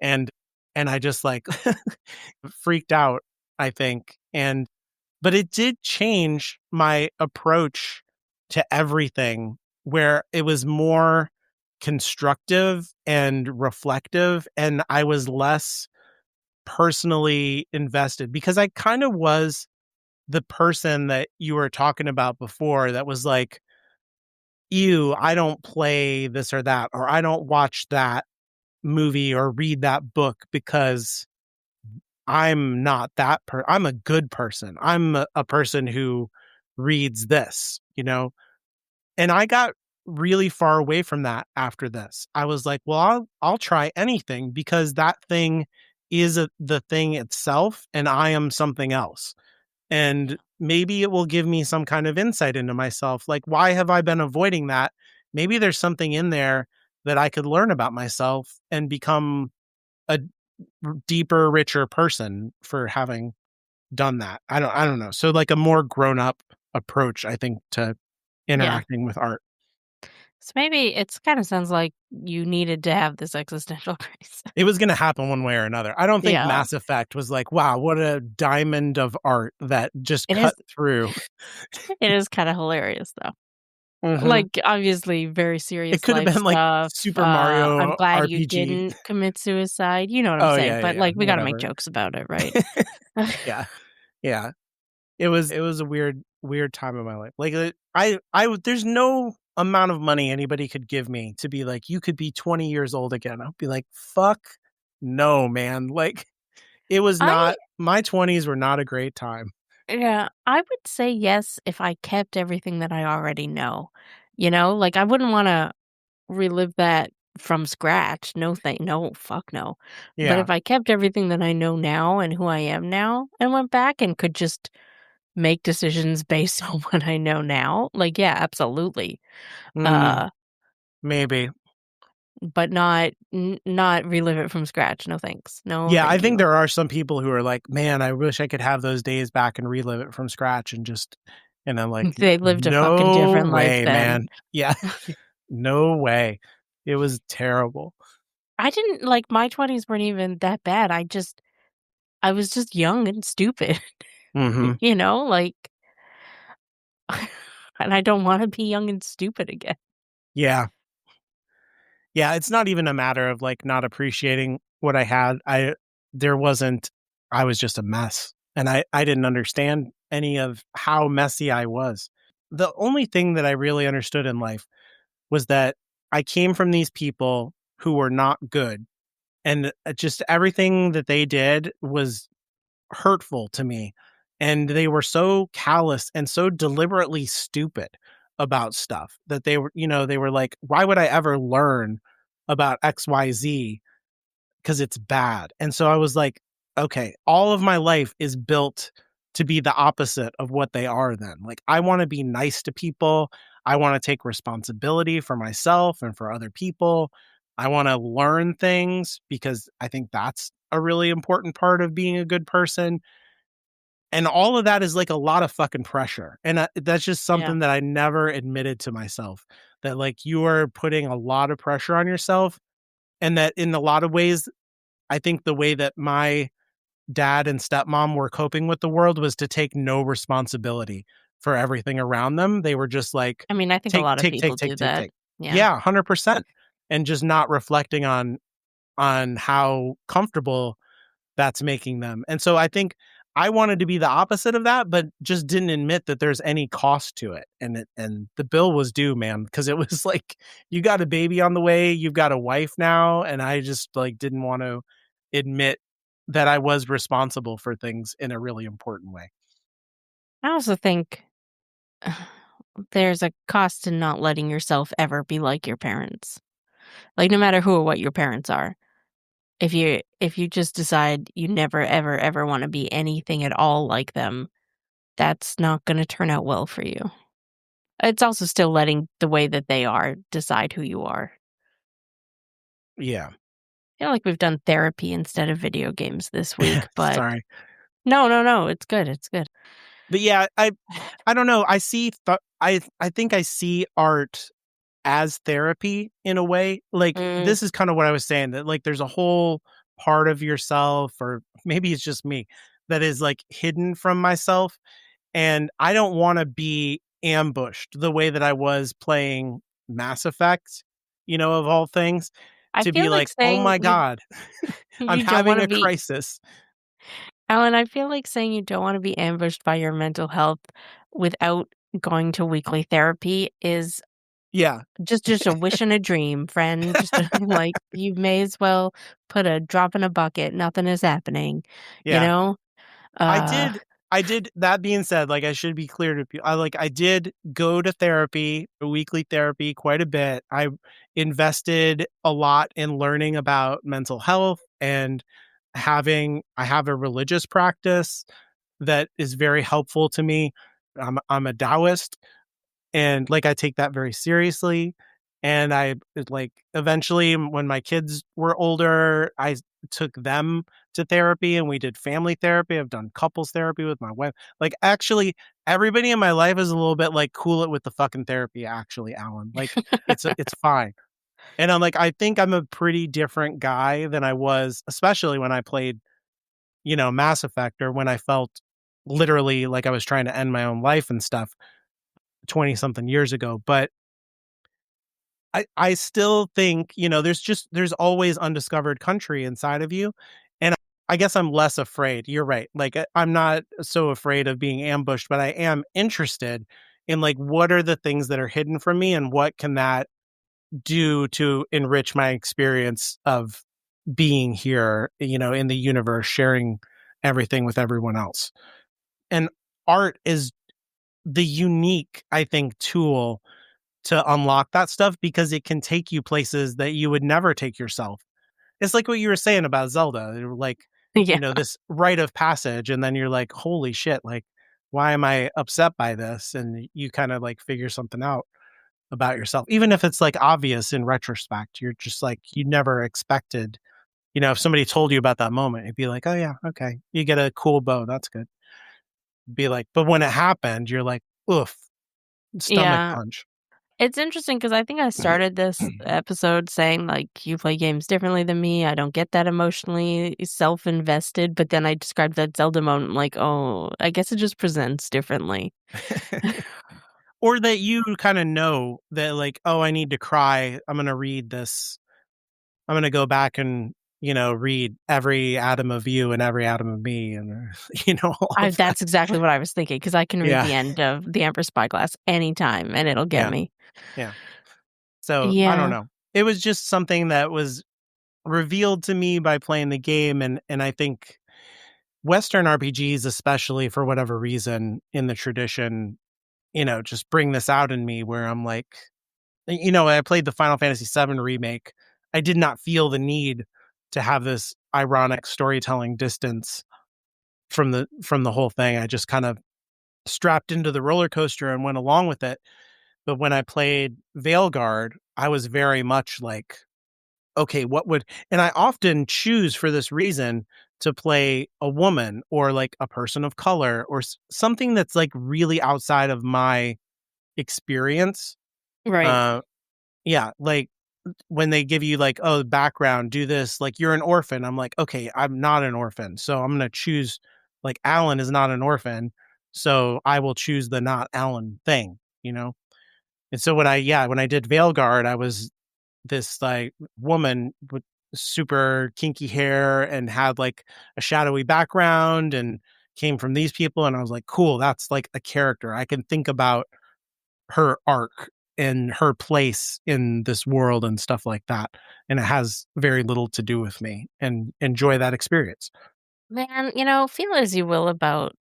S1: And I just like freaked out, I think. But it did change my approach to everything, where it was more constructive and reflective, and I was less personally invested, because I kind of was the person that you were talking about before that was like, ew, I don't play this or that, or I don't watch that movie or read that book because I'm not I'm a good person. I'm a person who reads this, And I got really far away from that after this. I was like, well, I'll try anything, because that thing is the thing itself, and I am something else. And maybe it will give me some kind of insight into myself. Like, why have I been avoiding that? Maybe there's something in there that I could learn about myself and become a deeper, richer person for having done that. I don't know. So, like, a more grown up approach, I think, to
S2: Yeah.
S1: interacting with art.
S2: So maybe it's kind of sounds like you needed to have this existential crisis.
S1: It was going to happen one way or another. I don't think
S2: Yeah.
S1: Mass Effect was like, wow, what a diamond of art that just
S2: It is
S1: cut through.
S2: it is kind of hilarious though.
S1: Mhm.
S2: Like, obviously, very
S1: It
S2: serious
S1: could have
S2: life
S1: been like
S2: stuff.
S1: Super
S2: I'm
S1: Mario
S2: glad you
S1: RPG.
S2: didn't commit suicide. You know what I'm
S1: Oh,
S2: saying?
S1: yeah, yeah,
S2: But,
S1: yeah,
S2: like, we gotta make
S1: whatever.
S2: jokes about it, right?
S1: Yeah, yeah. It was a weird time in my life. Like, there's no amount of money anybody could give me to be like, "You could be 20 years old again." I'll be like, "Fuck no, man." Like, it was
S2: I
S1: not my 20s were not a great time.
S2: Yeah, I would say yes if I kept everything that I already know. You know? Like, I wouldn't wanna relive that from scratch. No, fuck no. But
S1: Yeah.
S2: if I kept everything that I know now and who I am now and went back and could just make decisions based on what I know now, like, yeah, absolutely.
S1: Mm,
S2: Uh,
S1: maybe.
S2: but not relive it from scratch. No thanks. No,
S1: Yeah, I
S2: thank
S1: think
S2: you.
S1: there are some people who are like, "Man, I wish I could have those days back and relive it from scratch," and I'm like,
S2: They lived a fucking
S1: "No
S2: different life
S1: way,
S2: then.
S1: man." Yeah, no way. It was terrible.
S2: I didn't like my 20s weren't even that bad. I was just young and stupid,
S1: Mhm.
S2: you know, like, and I don't wanna be young and stupid again.
S1: Yeah. Yeah, it's not even a matter of, like, not appreciating what I had. There wasn't I was just a mess, and I didn't understand any of how messy I was. The only thing that I really understood in life was that I came from these people who were not good, and, just everything that they did was hurtful to me, and they were so callous and so deliberately stupid about stuff that they were like, "Why would I ever learn about XYZ? Because it's bad." And so I was like, "Okay, all of my life is built to be the opposite of what they are then." Like, I wanna be nice to people, I wanna take responsibility for myself and for other people, I wanna learn things because I think that's a really important part of being a good person, and all of that is, like, a lot of fucking pressure, and, that's just
S2: Yeah.
S1: something that I never admitted to myself, that, like, you are putting a lot of pressure on yourself, and that in a lot of ways, I think the way that my dad and stepmom were coping with the world was to take no responsibility for everything around them. They were just like,
S2: I mean, I think a
S1: "Take,
S2: lot of
S1: take, take,
S2: people
S1: take,
S2: do
S1: take,
S2: that.
S1: take."
S2: Yeah.
S1: Yeah, 100%, and just not reflecting on how comfortable that's making them. And so I think I wanted to be the opposite of that, but just didn't admit that there's any cost to it. And the bill was due, man, because it was like, you got a baby on the way, you've got a wife now, and I just like didn't want to admit that I was responsible for things in a really important way.
S2: I also think there's a cost to not letting yourself ever be like your parents. Like, no matter who or what your parents are. If you just decide you never, ever, ever wanna be anything at all like them, that's not gonna turn out well for you. It's also still letting the way that they are decide who you are.
S1: Yeah.
S2: I feel like we've done therapy instead of video games this week, but
S1: Sorry.
S2: no, no, no, it's good, it's good.
S1: But yeah, I don't know. I think I see art as therapy in a way. Like,
S2: Mm,
S1: this is kind of what I was saying, that like there's a whole part of yourself, or maybe it's just me, that is like hidden from myself. And I don't want to be ambushed the way that I was playing Mass Effect, of all things,
S2: I
S1: to
S2: feel
S1: be
S2: like
S1: like, oh
S2: saying
S1: my
S2: you
S1: God, I'm
S2: you don't
S1: having
S2: wanna
S1: a
S2: be
S1: crisis.
S2: Alan, I feel like saying you don't wanna be ambushed by your mental health without going to weekly therapy is
S1: Yeah.
S2: just a wish and a dream, friend. Just a like, you may as well put a drop in a bucket, nothing is happening, you
S1: Yeah.
S2: know?
S1: I
S2: Uh,
S1: did I did that being said, like, I should be clear to people. I did go to therapy, weekly therapy quite a bit. I invested a lot in learning about mental health, and I have a religious practice that is very helpful to me. I'm a Taoist, and like I take that very seriously. And like eventually when my kids were older, I took them to therapy, and we did family therapy. I've done couples therapy with my wife. Like, actually, everybody in my life is a little bit like, cool it with the fucking therapy, actually, Alan. Like, it's fine. And I'm like, I think I'm a pretty different guy than I was, especially when I played, Mass Effect, or when I felt literally like I was trying to end my own life and stuff. 20 something years ago. But I still think, there's always undiscovered country inside of you. And I guess I'm less afraid. You're right. Like, I'm not so afraid of being ambushed, but I am interested in, like, what are the things that are hidden from me and what can that do to enrich my experience of being here, in the universe, sharing everything with everyone else. And art is the unique, I think, tool to unlock that stuff because it can take you places that you would never take yourself. It's like what you were saying about Zelda, like,
S2: Yeah.
S1: this rite of passage, and then you're like, holy shit, like, why am I upset by this? And you kind of like figure something out about yourself, even if it's like obvious in retrospect. You're just like, you never expected, if somebody told you about that moment, you'd be like, oh yeah, okay, you get a cool bow, that's good. Be like, but when it happened, you're like, oof, stomach
S2: Yeah.
S1: punch.
S2: It's interesting because I think I started this episode saying, like, you play games differently than me. I don't get that emotionally self-invested. But then I described that Zelda moment, like, oh, I guess it just presents differently.
S1: Or that you kind of know that, like, oh, I need to cry, I'm gonna read this, I'm gonna go back and read every atom of you and every atom of me, and all of that.
S2: That's exactly what I was thinking because I can read
S1: Yeah.
S2: the end of The Emperor's Spyglass anytime and it'll get
S1: Yeah.
S2: me.
S1: Yeah. So I don't
S2: Yeah.
S1: know. It was just something that was revealed to me by playing the game, and I think Western RPGs, especially for whatever reason in the tradition, just bring this out in me where I'm like, I played the Final Fantasy VII remake. I did not feel the need to have this ironic storytelling distance from the whole thing. I just kind of strapped into the roller coaster and went along with it. But when I played Veilguard, I was very much like, okay, and I often choose for this reason to play a woman or like a person of color or something that's like really outside of my experience.
S2: Right.
S1: Uh, yeah, like when they give you like, oh, background, do this, like you're an orphan. I'm like, okay, I'm not an orphan. So I'm going to choose, like, Alan is not an orphan. So I will choose the not Alan thing. And so when I did Veilguard, I was this like woman with super kinky hair and had like a shadowy background and came from these people. And I was like, cool, that's like a character. I can think about her arc and her place in this world and stuff like that. And it has very little to do with me, and enjoy that experience.
S2: Man, feel as you will about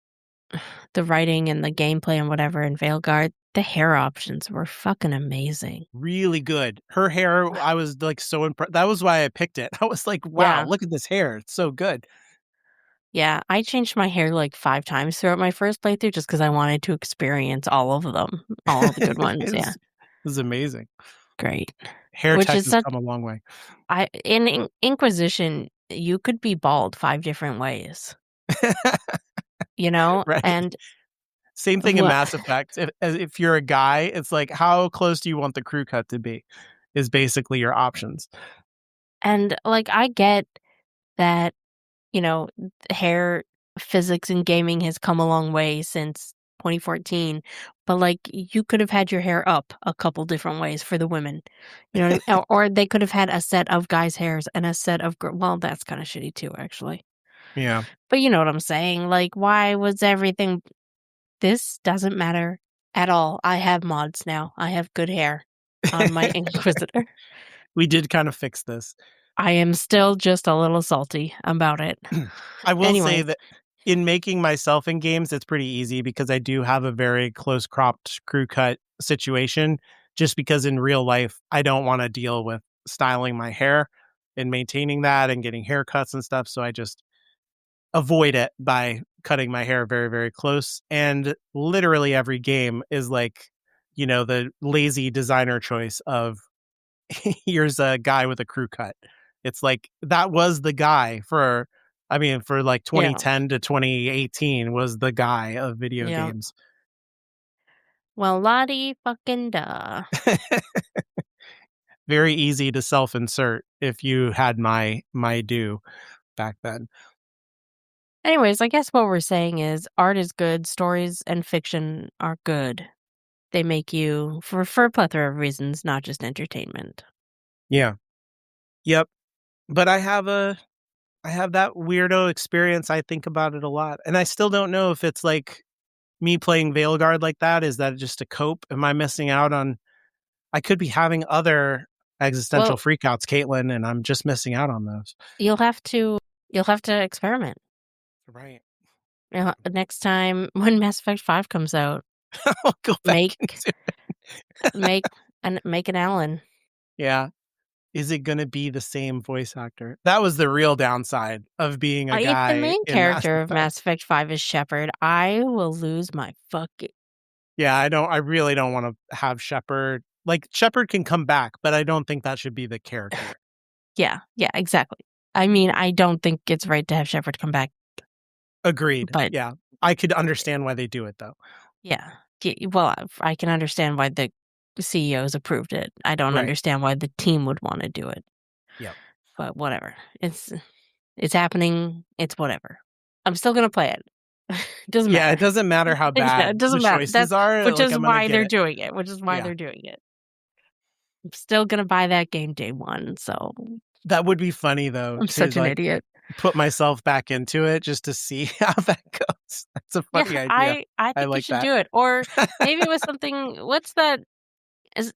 S2: the writing and the gameplay and whatever in Veilguard. The hair options were fucking amazing.
S1: Really good. Her hair, I was like so impressed. That was why I picked it. I was like, wow,
S2: Yeah.
S1: look at this hair. It's so good.
S2: Yeah, I changed my hair like 5 times throughout my first playthrough just because I wanted to experience all of them, all the good ones, yeah.
S1: It was amazing.
S2: Great.
S1: Hair
S2: Which
S1: tech
S2: is
S1: has
S2: such
S1: come a long way.
S2: in Inquisition, you could be bald 5 different ways,
S1: Right.
S2: and
S1: Same thing in
S2: what
S1: Mass Effect. If you're a guy, it's like, how close do you want the crew cut to be? Is basically your options.
S2: and, like, I get that, hair physics in gaming has come a long way since 2014, but, like, you could have had your hair up a couple different ways for the women, you know what I mean? Or they could have had a set of guys' hairs and a set of well, that's kinda shitty too, actually.
S1: Yeah.
S2: But you know what I'm saying, like, why was everything this doesn't matter at all. I have mods now. I have good hair on my Inquisitor.
S1: We did kind of fix this.
S2: I am still just a little salty about it.
S1: I will say
S2: Anyways,
S1: that in making myself in games, it's pretty easy because I do have a very close cropped crew cut situation. Just because in real life, I don't want to deal with styling my hair and maintaining that and getting haircuts and stuff. So I just avoid it by cutting my hair very, very close. And literally every game is like, the lazy designer choice of here's a guy with a crew cut. It's like that was the guy for like
S2: yeah,
S1: 2010 to 2018 was the guy of video
S2: yeah.
S1: games.
S2: Well, Lottie fucking duh.
S1: Very easy to self-insert if you had my due back then.
S2: Anyways, I guess what we're saying is art is good, stories and fiction are good. they make you for a plethora of reasons, not just entertainment.
S1: Yeah. Yep. But I have that weirdo experience. I think about it a lot. And I still don't know if it's like me playing Veilguard like that. Is that just a cope? Am I missing out on I could be having other existential
S2: Well,
S1: freakouts, Caitlin, and I'm just missing out on those.
S2: you'll have to experiment.
S1: Right.
S2: Next time when Mass Effect 5 comes out,
S1: I'll go back
S2: make
S1: into
S2: make an Alan.
S1: Yeah. Is it going to be the same voice actor? That was the real downside of being a
S2: If the
S1: guy
S2: main
S1: in Mass
S2: character of
S1: Effect.
S2: Mass Effect 5 is Shepard, I will lose my fucking.
S1: Yeah, I really don't want to have Shepard. Like Shepard can come back, but I don't think that should be the character.
S2: Yeah, exactly. I mean, I don't think it's right to have Shepard come back.
S1: Agreed.
S2: But
S1: yeah, I could understand why they do it though.
S2: Yeah. Well, I can understand why the CEOs approved it. I don't
S1: Right.
S2: understand why the team would want to do it.
S1: Yeah.
S2: But whatever. It's happening. It's whatever. I'm still gonna play it. It doesn't matter.
S1: Yeah, it doesn't matter how bad
S2: it doesn't
S1: the
S2: matter.
S1: choices are.
S2: Which
S1: like,
S2: is
S1: I'm gonna
S2: why
S1: get
S2: they're
S1: it.
S2: doing it. Which is why they're doing it. I'm still gonna buy that game day one. So
S1: that would be funny though.
S2: I'm such an idiot.
S1: Put myself back into it just to see how that goes. That's a funny idea.
S2: I think
S1: like
S2: you should
S1: that.
S2: do it. Or maybe with something. What's that? Is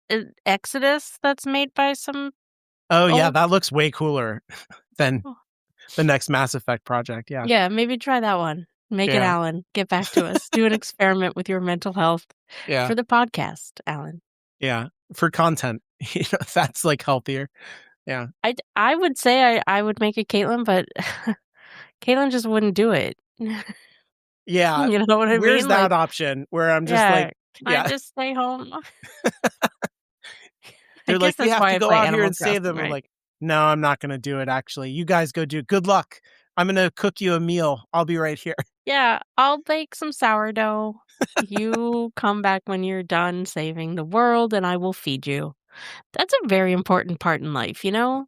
S2: Exodus that's made by some?
S1: Oh yeah, that looks way cooler than the next Mass Effect project. Yeah.
S2: Yeah, maybe try that one. Make it Alan. Get back to us. Do an experiment with your mental health for the podcast, Alan.
S1: Yeah, for content. That's like healthier. Yeah.
S2: I would say I would make it Caitlin, but Caitlin just wouldn't do it.
S1: Yeah.
S2: You know what I mean?
S1: Where's that option where I'm just like,
S2: I just stay home.
S1: They're like, we have to go out here and save them.
S2: Right?
S1: We're like, no, I'm not going to do it. Actually, you guys go do it. Good luck. I'm going to cook you a meal. I'll be right here.
S2: Yeah, I'll bake some sourdough. You come back when you're done saving the world and I will feed you. That's a very important part in life, you know?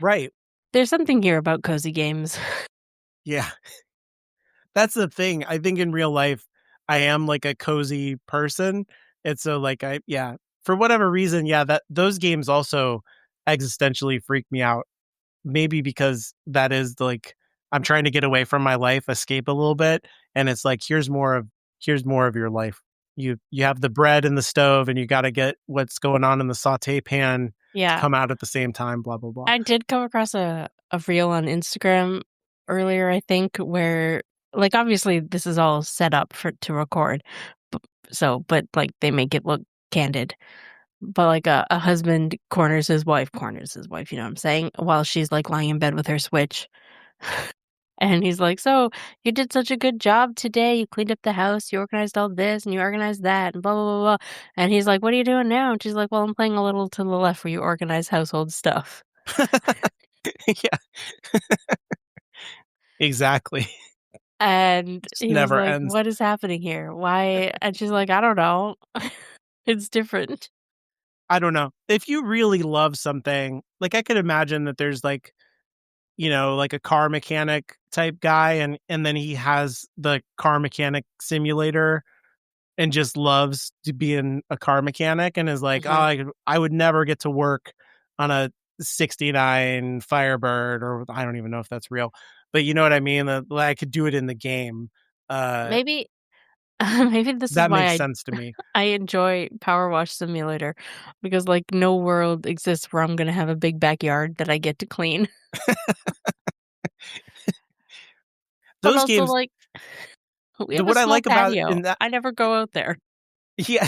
S1: Right.
S2: There's something here about cozy games.
S1: Yeah. That's the thing. I think in real life, I am like a cozy person. And so like, for whatever reason, that those games also existentially freak me out. Maybe because that is like, I'm trying to get away from my life, escape a little bit. And it's like, here's more of your life. You have the bread in the stove and you got to get what's going on in the saute pan come out at the same time, blah, blah, blah.
S2: I did come across a reel on Instagram earlier, I think, where like obviously this is all set up to record. But like they make it look candid. But like a husband corners his wife, you know what I'm saying? While she's like lying in bed with her Switch. And he's like, so you did such a good job today. You cleaned up the house. You organized all this and you organized that and blah, blah, blah, blah. And he's like, what are you doing now? And she's like, well, I'm playing a little to the left where you organize household stuff.
S1: Yeah. Exactly.
S2: And he
S1: never
S2: was like,
S1: ends.
S2: what is happening here? Why? And she's like, I don't know. It's different.
S1: I don't know. If you really love something, like I could imagine that there's like, like a car mechanic type guy and then he has the car mechanic simulator and just loves to be in a car mechanic and is like, I would never get to work on a 69 Firebird, or I don't even know if that's real, but you know what I mean? I could do it in the game.
S2: Maybe this is why
S1: makes sense to me.
S2: I enjoy Power Wash Simulator, because like no world exists where I'm going to have a big backyard that I get to clean.
S1: Those
S2: also,
S1: games,
S2: like, we have
S1: what
S2: a
S1: I
S2: small
S1: like
S2: patio.
S1: about in that,
S2: I never go out there.
S1: Yeah.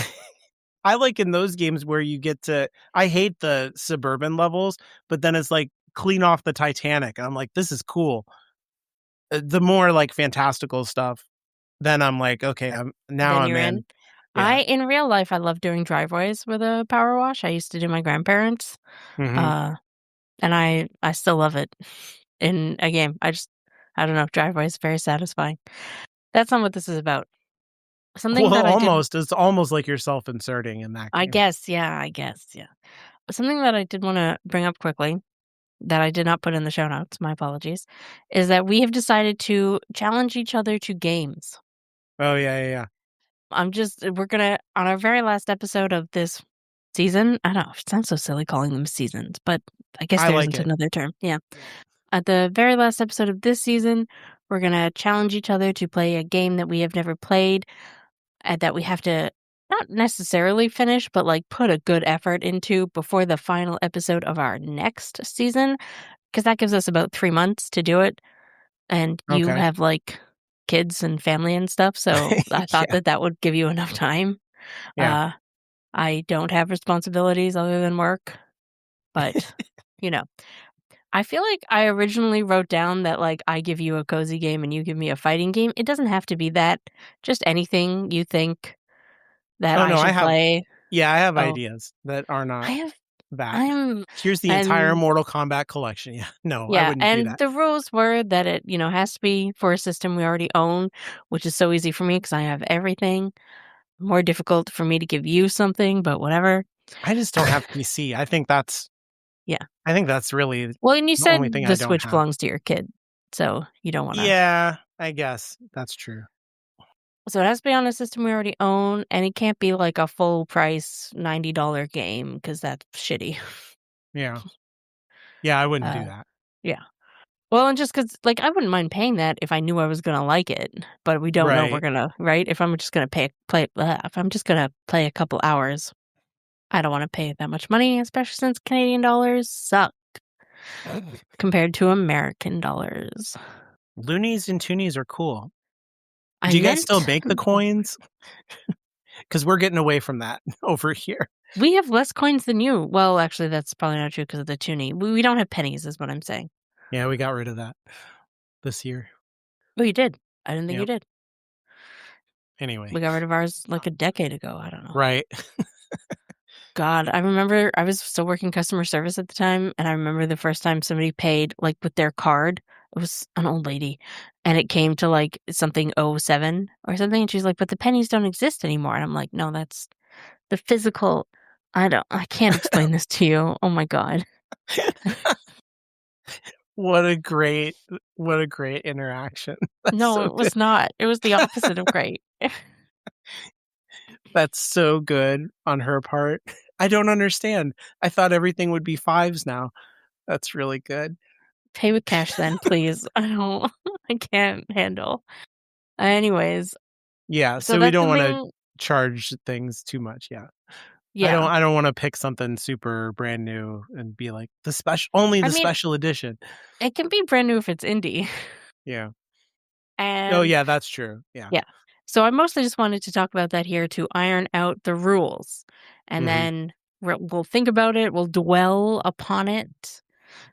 S1: I like in those games where you get to, I hate the suburban levels, but then it's like clean off the Titanic. And I'm like, this is cool. The more like fantastical stuff, then I'm like, okay, I'm in.
S2: Yeah. In real life, I love doing driveways with a power wash. I used to do my grandparents.
S1: Mm-hmm.
S2: And I still love it in a game. I don't know. Driveway is very satisfying. That's not what this is about. Something that
S1: it's almost like you're self-inserting in that game.
S2: I guess, yeah. Something that I did want to bring up quickly that I did not put in the show notes, my apologies, is that we have decided to challenge each other to games.
S1: Oh, yeah.
S2: we're gonna, on our very last episode of this season, I don't know, it sounds so silly calling them seasons, but I guess
S1: I
S2: there
S1: like
S2: isn't
S1: it.
S2: another term. Yeah. At the very last episode of this season, we're gonna challenge each other to play a game that we have never played, and that we have to not necessarily finish, but like put a good effort into before the final episode of our next season, because that gives us about 3 months to do it. And you
S1: Okay.
S2: have like kids and family and stuff, so I thought
S1: Yeah.
S2: that would give you enough time.
S1: Yeah.
S2: I don't have responsibilities other than work, but you know, I feel like I originally wrote down that like I give you a cozy game and you give me a fighting game. It doesn't have to be that. Just anything you think that
S1: Oh
S2: I
S1: no,
S2: should play.
S1: I have
S2: Oh,
S1: ideas that are
S2: I
S1: not
S2: have
S1: that.
S2: I'm
S1: Here's the entire
S2: and
S1: Mortal Kombat collection. Yeah. No, I
S2: yeah,
S1: wouldn't do
S2: and
S1: that.
S2: the rules were that it, has to be for a system we already own, which is so easy for me because I have everything. More difficult for me to give you something, but whatever.
S1: I just don't have PC.
S2: Yeah.
S1: I think that's really
S2: Well, and you
S1: the only
S2: said
S1: thing I
S2: the
S1: don't
S2: Switch
S1: have.
S2: belongs to your kid, so you don't wanna.
S1: Yeah, I guess that's true.
S2: So it has to be on a system we already own, and it can't be like a full price $90 game because that's shitty.
S1: Yeah. Yeah, I wouldn't do
S2: Uh,
S1: that.
S2: yeah. Well, and just because, like, I wouldn't mind paying that if I knew I was gonna like it, but we don't know if we're
S1: Right.
S2: gonna, right? If I'm just gonna if I'm just gonna play a couple hours, I don't wanna pay that much money, especially since Canadian dollars suck compared to American dollars.
S1: Loonies and toonies are cool.
S2: I
S1: Do you guys still
S2: meant
S1: make the coins? Because we're getting away from that over here.
S2: we have less coins than you. Well, actually, that's probably not true because of the toonie. We don't have pennies, is what I'm saying.
S1: Yeah, we got rid of that this year.
S2: Oh, you did? I didn't think you
S1: Yep.
S2: did.
S1: Anyway.
S2: We got rid of ours like a decade ago. I don't know.
S1: Right.
S2: God, I remember I was still working customer service at the time, and I remember the first time somebody paid like with their card. It was an old lady, and it came to like something '07 or something, and she's like, "But the pennies don't exist anymore." And I'm like, "No, that's the physical." I can't explain this to you. Oh my God.
S1: What a great interaction. That's
S2: No,
S1: so
S2: it
S1: good.
S2: was not. It was the opposite of great.
S1: That's so good on her part. I don't understand. I thought everything would be fives now. That's really good.
S2: Pay with cash then, please. I don't, I can't handle. Anyways,
S1: Yeah,
S2: so
S1: so we
S2: that's
S1: don't wanna
S2: something,
S1: charge things too much, yeah.
S2: yeah.
S1: I don't wanna pick something super brand new and be like, only
S2: I
S1: the
S2: mean,
S1: special edition."
S2: it can be brand new if it's indie.
S1: Yeah. Oh,
S2: And
S1: yeah, that's true. Yeah.
S2: yeah. So I mostly just wanted to talk about that here to iron out the rules. And
S1: Mhm.
S2: then we'll think about it, we'll dwell upon it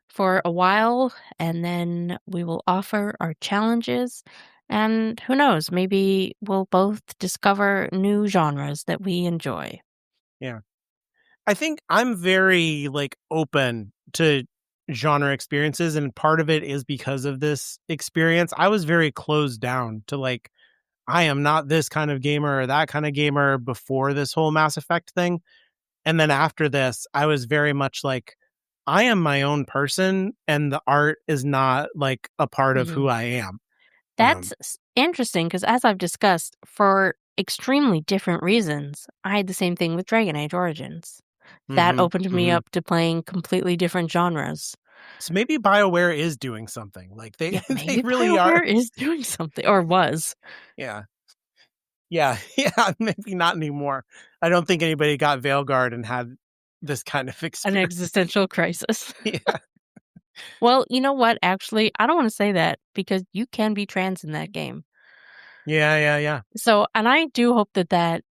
S2: for a while, and then we will offer our challenges. And who knows, maybe we'll both discover new genres that we enjoy.
S1: Yeah. I think I'm very, like, open to genre experiences, and part of it is because of this experience. I was very closed down to, like, I am not this kind of gamer or that kind of gamer before this whole Mass Effect thing. And then after this, I was very much like, I am my own person, and the art is not like a part of
S2: Mhm.
S1: who I am.
S2: That's interesting because, as I've discussed, for extremely different reasons, I had the same thing with Dragon Age Origins. That
S1: Mhm,
S2: opened me
S1: mhm.
S2: up to playing completely different genres.
S1: So maybe BioWare is doing something. Like they
S2: Yeah,
S1: they
S2: maybe
S1: really are.
S2: BioWare is doing something, or was
S1: Yeah. Yeah. Yeah. Maybe not anymore. I don't think anybody got Veilguard and had this kind of
S2: an
S1: experience.
S2: existential crisis.
S1: Yeah.
S2: Well, you know what? Actually, I don't want to say that because you can be trans in that game.
S1: Yeah. Yeah. Yeah.
S2: So, and I do hope that that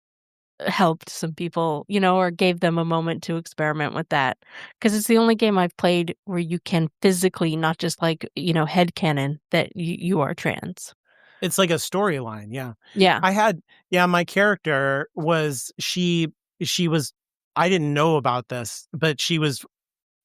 S2: helped some people, or gave them a moment to experiment with that. Because it's the only game I've played where you can physically, not just like, headcanon that you are trans.
S1: It's like a storyline. Yeah.
S2: Yeah.
S1: I had, yeah, my character she was, I didn't know about this, but she was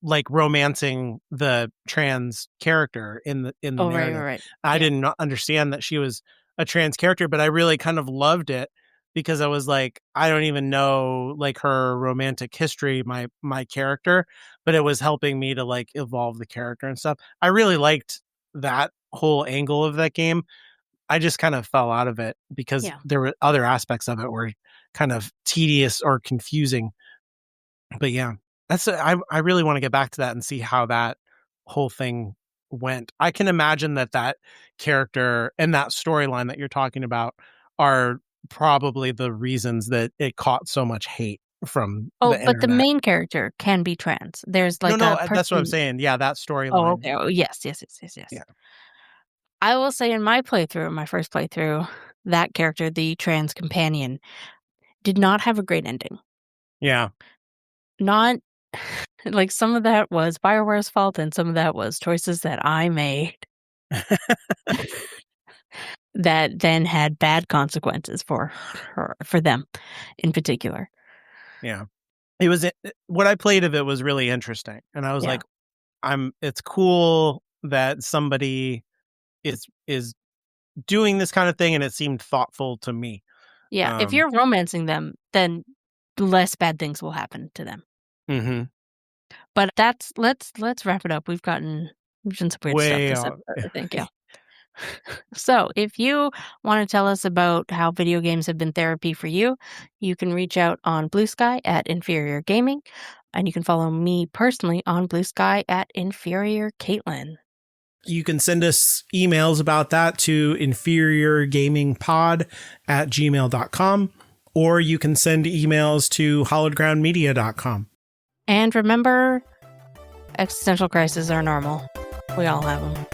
S1: like romancing the trans character in the
S2: Oh, right, right,
S1: narrative.
S2: right.
S1: I
S2: Yeah.
S1: didn't understand that she was a trans character, but I really kind of loved it because I was like, I don't even know like her romantic history, my character, but it was helping me to like evolve the character and stuff. I really liked that whole angle of that game. I just kind of fell out of it because
S2: Yeah.
S1: there were other aspects of it were kind of tedious or confusing. But yeah, I really want to get back to that and see how that whole thing went. I can imagine that character and that storyline that you're talking about are probably the reasons that it caught so much hate from
S2: Oh,
S1: the
S2: but the
S1: internet.
S2: main character can be trans. There's
S1: No,
S2: like
S1: no,
S2: a
S1: that's what I'm
S2: person.
S1: saying. Yeah, that
S2: Oh,
S1: storyline.
S2: okay. Oh, yes, yes, yes, yes, yes.
S1: Yeah.
S2: I will say in my playthrough, my first playthrough, that character, the trans companion, did not have a great ending.
S1: Yeah.
S2: Not like some of that was BioWare's fault and some of that was choices that I made that then had bad consequences for her, for them in particular.
S1: Yeah. It was what I played of it was really interesting. And I was
S2: Yeah.
S1: like, it's cool that somebody is doing this kind of thing, and it seemed thoughtful to me.
S2: Yeah. If you're romancing them, then less bad things will happen to them.
S1: Mm-hmm.
S2: But let's wrap it up. We've done some weird stuff
S1: Way
S2: this
S1: out.
S2: episode, I think. Yeah. So, if you want to tell us about how video games have been therapy for you, you can reach out on Blue Sky at Inferior Gaming, and you can follow me personally on Blue Sky at Inferior Caitlin.
S1: You can send us emails about that to inferiorgamingpod@gmail.com, or you can send emails to hollowedgroundmedia.com.
S2: And remember, existential crises are normal. We all have them.